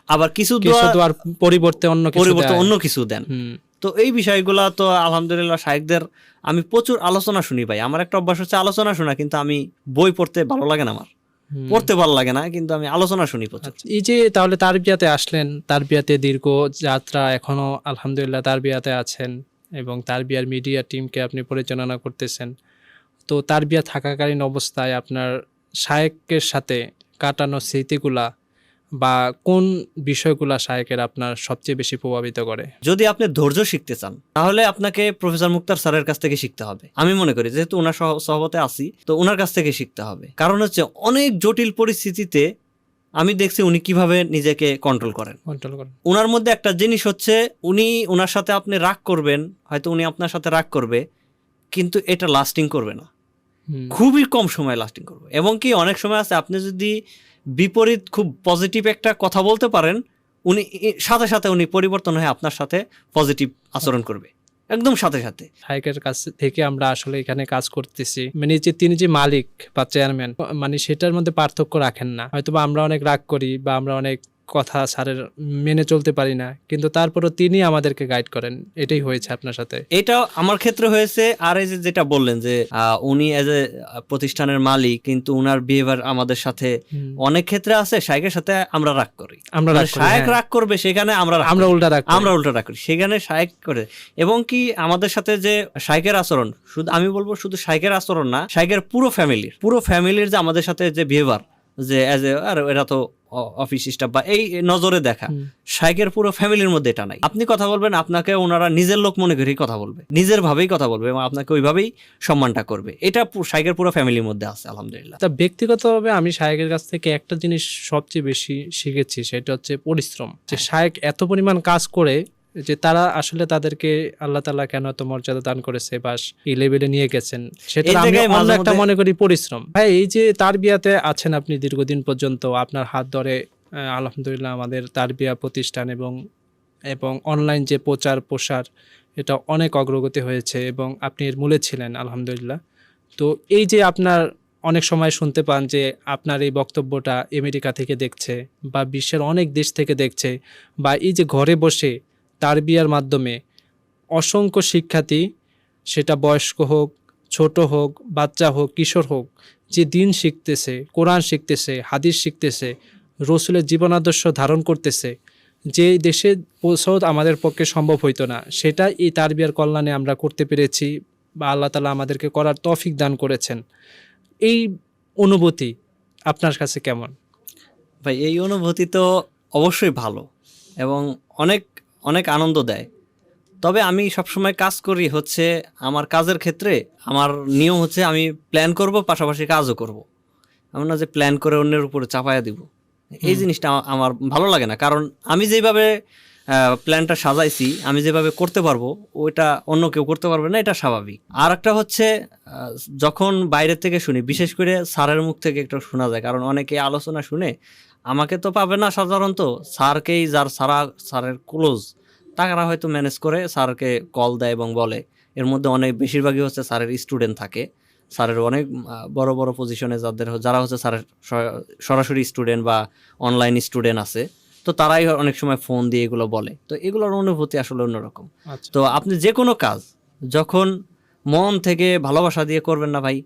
আবার কিছু দোয়া দোয়ার পরিবর্তে অন্য কিছু পরিবর্তে দেয়। অন্য কিছু দেন। হুম, তো এই বিষয়গুলা তো আলহামদুলিল্লাহ শায়েখদের আমি প্রচুর আলোচনা শুনি ভাই। আমার একটা অভ্যাস হচ্ছে আলোচনা শোনা, কিন্তু আমি বই পড়তে ভালো লাগে না, আমার হুম। পড়তে ভালো লাগে না, কিন্তু আমি আলোচনা শুনি প্রচুর। আচ্ছা, এই যে তাহলে তারবিয়াতে আসলেন, তারবিয়াতে দীর্ঘ যাত্রা, এখনো আলহামদুলিল্লাহ তারবিয়াতে আছেন এবং তারবিয়ার মিডিয়া টিমকে আপনি পরিচালনা করতেছেন। তো তারবিয়া থাকাকালীন অবস্থায় আপনার শায়েকের সাথে কাটানো স্মৃতিগুলা বা কোন বিষয়গুলা শায়েকের আপনার সবচেয়ে বেশি প্রভাবিত করে? যদি আপনি ধৈর্য শিখতে চান তাহলে আপনাকে প্রফেসর মুক্তার স্যারের কাছ থেকে শিখতে হবে। আমি মনে করি যেহেতু ওনার সহবতে আছি, তো ওনার কাছ থেকে শিখতে হবে। কারণ হচ্ছে অনেক জটিল পরিস্থিতিতে আমি দেখছি উনি কিভাবে নিজেকে কন্ট্রোল করেন। কন্ট্রোল করেন। ওনার মধ্যে একটা জিনিস হচ্ছে, উনি ওনার সাথে আপনি রাগ করবেন, হয়তো উনি আপনার সাথে রাগ করবে, কিন্তু এটা লাস্টিং করবে না, হুম, খুবই কম সময় লাস্টিং করবে। এবং কি অনেক সময় আছে আপনি যদি বিপরীত খুব পজিটিভ একটা কথা বলতে পারেন, উনি সাথে সাথে উনি পরিবর্তন হয়ে আপনার সাথে পজিটিভ আচরণ করবে, একদম সাথে সাথে। শায়েকের কাছ থেকে আমরা আসলে এখানে কাজ করতেছি, মানে যে তিনি যে মালিক বা চেয়ারম্যান, মানে সেটার মধ্যে পার্থক্য রাখেন না। হয়তোবা আমরা অনেক রাগ করি বা আমরা অনেক কথা স্যারের মেনে চলতে পারি না, কিন্তু তারপরও তিনি আমাদেরকে গাইড করেন। এটাই হয়েছে আপনার সাথে? এটা আমার ক্ষেত্রে হয়েছে। আর এই যে যেটা বললেন যে উনি এজ এ প্রতিষ্ঠানের মালিক, কিন্তু উনার বিহেভিয়ার আমাদের সাথে হুম, অনেক ক্ষেত্রে আছে শায়েকের সাথে আমরা রাগ করি, আমরা রাগ মানে করি, শায়েক হ্যাঁ। রাগ করবে সেখানে আমরা রাগ আমরা করি। উল্টা রাগ করি। আমরা উল্টা রাগ করি সেখানে শায়েক করে। এবং কি আমাদের সাথে যে শায়েকের আচরণ, শুধু আমি বলবো শুধু শায়েকের আচরণ না, শায়েকের পুরো ফ্যামিলির যে আমাদের সাথে যে বিহেভিয়ার, যে এজ এ আর এরা তো অফিস স্টাফ বা এই নজরে দেখা, হুম, শায়েকের পুরো ফ্যামিলির মধ্যে এটা নাই। আপনি কথা বলবেন, আপনাকে ওনারা নিজের লোক মনে করেই কথা বলবে, নিজের ভাবেই কথা বলবে এবং আপনাকে ওইভাবেই সম্মানটা করবে। এটা শায়েকের পুরো ফ্যামিলির মধ্যে আছে আলহামদুলিল্লাহ। তা ব্যক্তিগতভাবে আমি শায়েকের কাছ থেকে একটা জিনিস সবচেয়ে বেশি শিখেছি, সেটা হচ্ছে পরিশ্রম। যে শায়েক এত পরিমাণ কাজ করে যে তারা আসলে তাদেরকে আল্লাহ তাআলা কেন এত মর্যাদা দান করেছে বা এই লেভেলে নিয়ে গেছেন, সেটা এই আমি জায়গায় অন্য মাঝে একটা মধ্যে- মনে করি পরিশ্রম। ভাই, এই যে তারবিয়াতে আছেন আপনি দীর্ঘদিন পর্যন্ত, আপনার হাত ধরে আলহামদুলিল্লাহ আমাদের তারবিয়া প্রতিষ্ঠান এবং এবং অনলাইন যে প্রচার প্রসার, এটা অনেক অগ্রগতি হয়েছে এবং আপনি এর মূলে ছিলেন আলহামদুলিল্লাহ। তো এই যে আপনার অনেক সময় শুনতে পান যে আপনার এই বক্তব্যটা আমেরিকা থেকে দেখছে বা বিশ্বের অনেক দেশ থেকে দেখছে, বা এই যে ঘরে বসে তারবিয়ার মাধ্যমে অসংখ্য শিক্ষার্থী, সেটা বয়স্ক হোক, ছোট হোক, বাচ্চা হোক, কিশোর হোক, যে দিন শিখতেছে, কোরআন শিখতেছে, হাদিস শিখতেছে, রসুলের জীবনাদর্শ ধারণ করতেছে, যে দেশে পৌঁছাও আমাদের পক্ষে সম্ভব হইতো না, সেটা এই তারবিয়ার কল্যাণে আমরা করতে পেরেছি বা আল্লাহ তাআলা আমাদেরকে করার তৌফিক দান করেছেন। এই অনুভূতি আপনার কাছে কেমন? ভাই এই অনুভূতি তো অবশ্যই ভালো এবং অনেক অনেক আনন্দ দেয়। তবে আমি সবসময় কাজ করি হচ্ছে, আমার কাজের ক্ষেত্রে আমার নিয়ম হচ্ছে আমি প্ল্যান করব, পাশাপাশি কাজও করব। এমন না যে প্ল্যান করে অন্যের উপরে চাপায়া দিব, এই জিনিসটা আমার ভালো লাগে না। কারণ আমি যেভাবে প্ল্যানটা সাজাইছি, আমি যেভাবে করতে পারবো ওইটা অন্য কেউ করতে পারবে না, এটা স্বাভাবিক। আর একটা হচ্ছে যখন বাইরের থেকে শুনি, বিশেষ করে স্যারের মুখ থেকে একটু শোনা যায়, কারণ অনেকে আলোচনা শুনে আমাকে তো পাবে না, সাধারণত স্যারকেই, যার স্যারের ক্লোজ তারা হয়তো ম্যানেজ করে স্যারকে কল দেয় এবং বলে। এর মধ্যে অনেক বেশিরভাগই হচ্ছে স্যারের স্টুডেন্ট থাকে, স্যারের অনেক বড় বড় পজিশনে যারা হচ্ছে স্যারের সরাসরি স্টুডেন্ট বা অনলাইন স্টুডেন্ট আছে, তো তারাই অনেক সময় ফোন দিয়ে এগুলো বলে। তো এগুলোর অনুভূতি আসলে অন্যরকম। আচ্ছা, তো আপনি যে কোনো কাজ যখন মন থেকে ভালোবাসা দিয়ে করবেন না ভাই,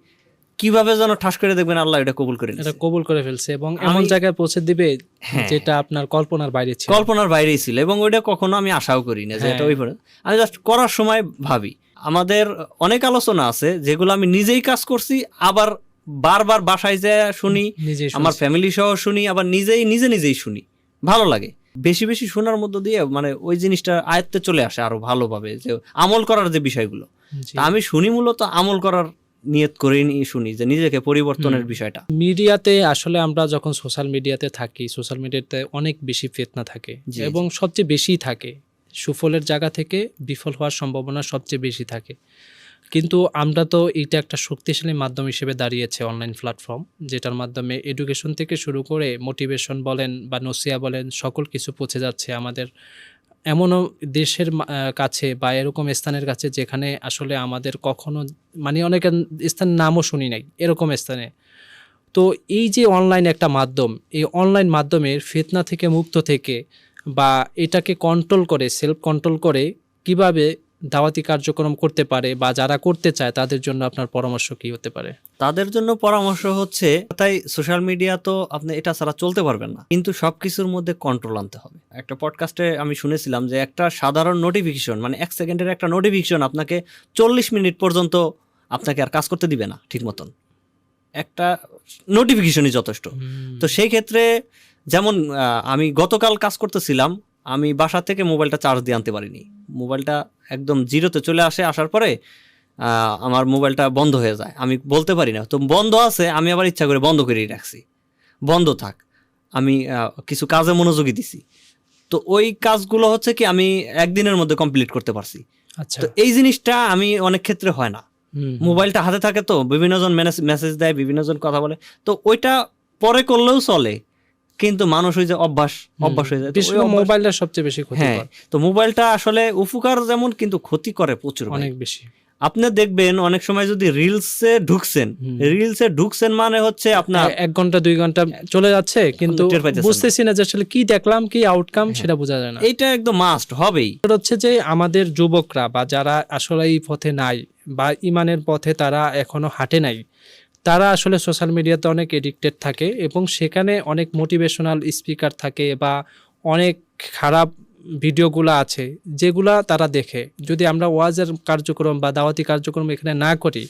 কিভাবে যেন ঠাস করে দেখবেন আল্লাহ এটা কবুল করে এটা নিয়েছে। কবুল করে ফেলছে এবং এমন জায়গায় পৌঁছে দিবে হ্যাঁ। যেটা আপনার কল্পনার বাইরে ছিল। কল্পনার বাইরেই ছিল এবং ওইটা কখনো আমি আশাও করি না যে এটা ওই পরে। আমি জাস্ট করার সময় ভাবি, আমাদের অনেক আলোচনা আছে যেগুলো আমি নিজেই কাজ করছি, আবার বারবার বাসায় যায় শুনি, নিজেই আমার শুনছি। ফ্যামিলি সহ শুনি, আবার নিজেই শুনি, ভালো লাগে। বেশি বেশি শোনার মধ্য দিয়ে মানে ওই জিনিসটা আয়ত্তে চলে আসে আরো ভালোভাবে, যে আমল করার যে বিষয়গুলো। জি। তা আমি শুনি মূলত আমল করার নিয়ত করেই শুনি, যে নিজেকে পরিবর্তনের বিষয়টা। মিডিয়াতে আসলে আমরা যখন সোশ্যাল মিডিয়াতে থাকি, সোশ্যাল মিডিয়াতে অনেক বেশি ফিতনা থাকে জি, এবং সবচেয়ে বেশি থাকে, সুফলের জায়গা থেকে বিফল হওয়ার সম্ভাবনা সবচেয়ে বেশি থাকে। কিন্তু আমরা তো এটা একটা শক্তিশালী মাধ্যম হিসেবে দাঁড়িয়েছে অনলাইন প্ল্যাটফর্ম, যেটার মাধ্যমে এডুকেশন থেকে শুরু করে মোটিভেশন বলেন বা নসিয়া বলেন, সকল কিছু পৌঁছে যাচ্ছে আমাদের এমনও দেশের কাছে বা এরকম স্থানের কাছে যেখানে আসলে আমাদের কখনো মানে অনেক স্থানের নামও শুনি নাই এরকম স্থানে। তো এই যে অনলাইন একটা মাধ্যম, এই অনলাইন মাধ্যমের ফিতনা থেকে মুক্ত থেকে বা এটাকে কন্ট্রোল করে, সেলফ কন্ট্রোল করে কিভাবে দাওয়াতি কার্যক্রম করতে পারে বা যারা করতে চায় তাদের জন্য আপনার পরামর্শ কি হতে পারে? তাদের জন্য পরামর্শ হচ্ছে, তাই সোশ্যাল মিডিয়া তো আপনি এটা ছাড়া চলতে পারবেন না, কিন্তু সবকিছুর মধ্যে কন্ট্রোল আনতে হবে। একটা পডকাস্টে আমি শুনেছিলাম যে একটা সাধারণ নোটিফিকেশন, মানে 1 সেকেন্ডের একটা নোটিফিকেশন আপনাকে 40 মিনিট পর্যন্ত আপনাকে আর কাজ করতে দিবে না ঠিক মতন। একটা নোটিফিকেশনই যথেষ্ট। তো সেই ক্ষেত্রে যেমন আমি গতকাল কাজ করতেছিলাম, আমি বাসা থেকে মোবাইলটা চার্জ দিয়ে আনতে পারিনি। মোবাইলটা একদম জিরোতে চলে আসার পরে আমার মোবাইলটা বন্ধ হয়ে যায়। আমি বলতে পারি না তো বন্ধ আছে, আমি আবার ইচ্ছা করে বন্ধ করেই রাখছি, বন্ধ থাক। আমি কিছু কাজে মনোযোগী দিছি, তো ওই কাজগুলো হচ্ছে কি আমি একদিনের মধ্যে কমপ্লিট করতে পারছি। আচ্ছা। তো এই জিনিসটা আমি অনেক ক্ষেত্রে হয় না। মোবাইলটা হাতে থাকে তো বিভিন্নজন মেসেজ দেয়, বিভিন্নজন কথা বলে, তো ওইটা পরে করলেও চলে, কিন্তু মানুষ ওই যে অভ্যাস হয়ে যায়। তো ওই অভ্যাস- মোবাইলটা সবচেয়ে বেশি হ্যাঁ, ক্ষতিকর, তো মোবাইলটা আসলে উপকার যেমন কিন্তু ক্ষতি করে প্রচুর ভাই। অনেক বেশি। আপনি দেখবেন অনেক সময় যদি রিলসে ঢুকছেন মানে হচ্ছে আপনার 1 ঘন্টা 2 ঘন্টা চলে যাচ্ছে কিন্তু টের পাইতেছেন না। বুঝতেছি না যে আসলে কি দেখলাম, কি আউটকাম সেটা বোঝা যায় না। এইটা একদম মাস্ট হবেই। এটা হচ্ছে যে আমাদের যুবকরা বা যারা আসলে এই পথে নাই বা ইমানের পথে তারা এখনো হাঁটে নাই, তারা আসলে সোশ্যাল মিডিয়াতে অনেক এডিক্টেড থাকে এবং সেখানে অনেক মোটিভেশনাল স্পিকার থাকে বা অনেক খারাপ ভিডিওগুলো আছে যেগুলা তারা দেখে। যদি আমরা ওয়াজের কার্যক্রম বা দাওয়াতি কার্যক্রম এখানে না করি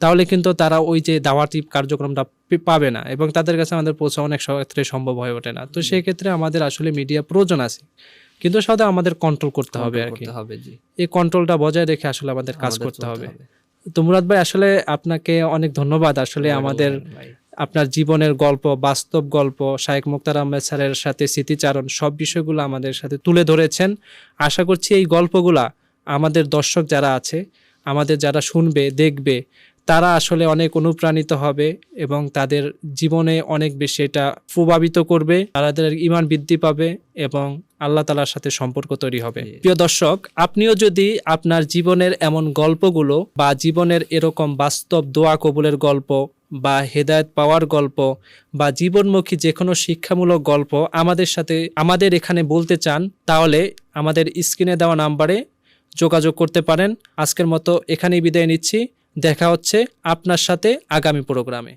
তাহলে কিন্তু তারা ওই যে দাওয়াতি কার্যক্রমটা পাবে না এবং তাদের কাছে আমাদের পৌঁছা অনেক ক্ষেত্রে সম্ভব হয়ে ওঠে না। তো সেই ক্ষেত্রে আমাদের আসলে মিডিয়া প্রয়োজন আছে, কিন্তু সাথে আমাদের কন্ট্রোল করতে হবে আর কি। এই কন্ট্রোলটা বজায় রেখে আসলে আমাদের কাজ করতে হবে। তো মুরাদ ভাই, আসলে আপনাকে অনেক ধন্যবাদ। আসলে আমাদের আপনার জীবনের গল্প, বাস্তব গল্প, শায়েখ মুক্তার আহমেদ স্যারের সাথে স্মৃতিচারণ সব বিষয়গুলো আমাদের সাথে তুলে ধরেছেন। আশা করছি এই গল্পগুলা আমাদের দর্শক যারা আছে, আমাদের যারা শুনবে দেখবে, তারা আসলে অনেক অনুপ্রাণিত হবে এবং তাদের জীবনে অনেক বেশি এটা প্রভাবিত করবে, তাদের ঈমান বৃদ্ধি পাবে এবং আল্লাহ তাআলার সাথে সম্পর্ক তৈরি হবে। প্রিয় দর্শক, আপনিও যদি আপনার জীবনের এমন গল্পগুলো বা জীবনের এরকম বাস্তব দোয়া কবুলের গল্প বা হেদায়েত পাওয়ার গল্প বা জীবনমুখী যে কোনো শিক্ষামূলক গল্প আমাদের এখানে বলতে চান, তাহলে আমাদের স্ক্রিনে দেওয়া নাম্বারে যোগাযোগ করতে পারেন। আজকের মতো এখানেই বিদায় নিচ্ছি। দেখা হচ্ছে আপনার সাথে আগামী প্রোগ্রামে।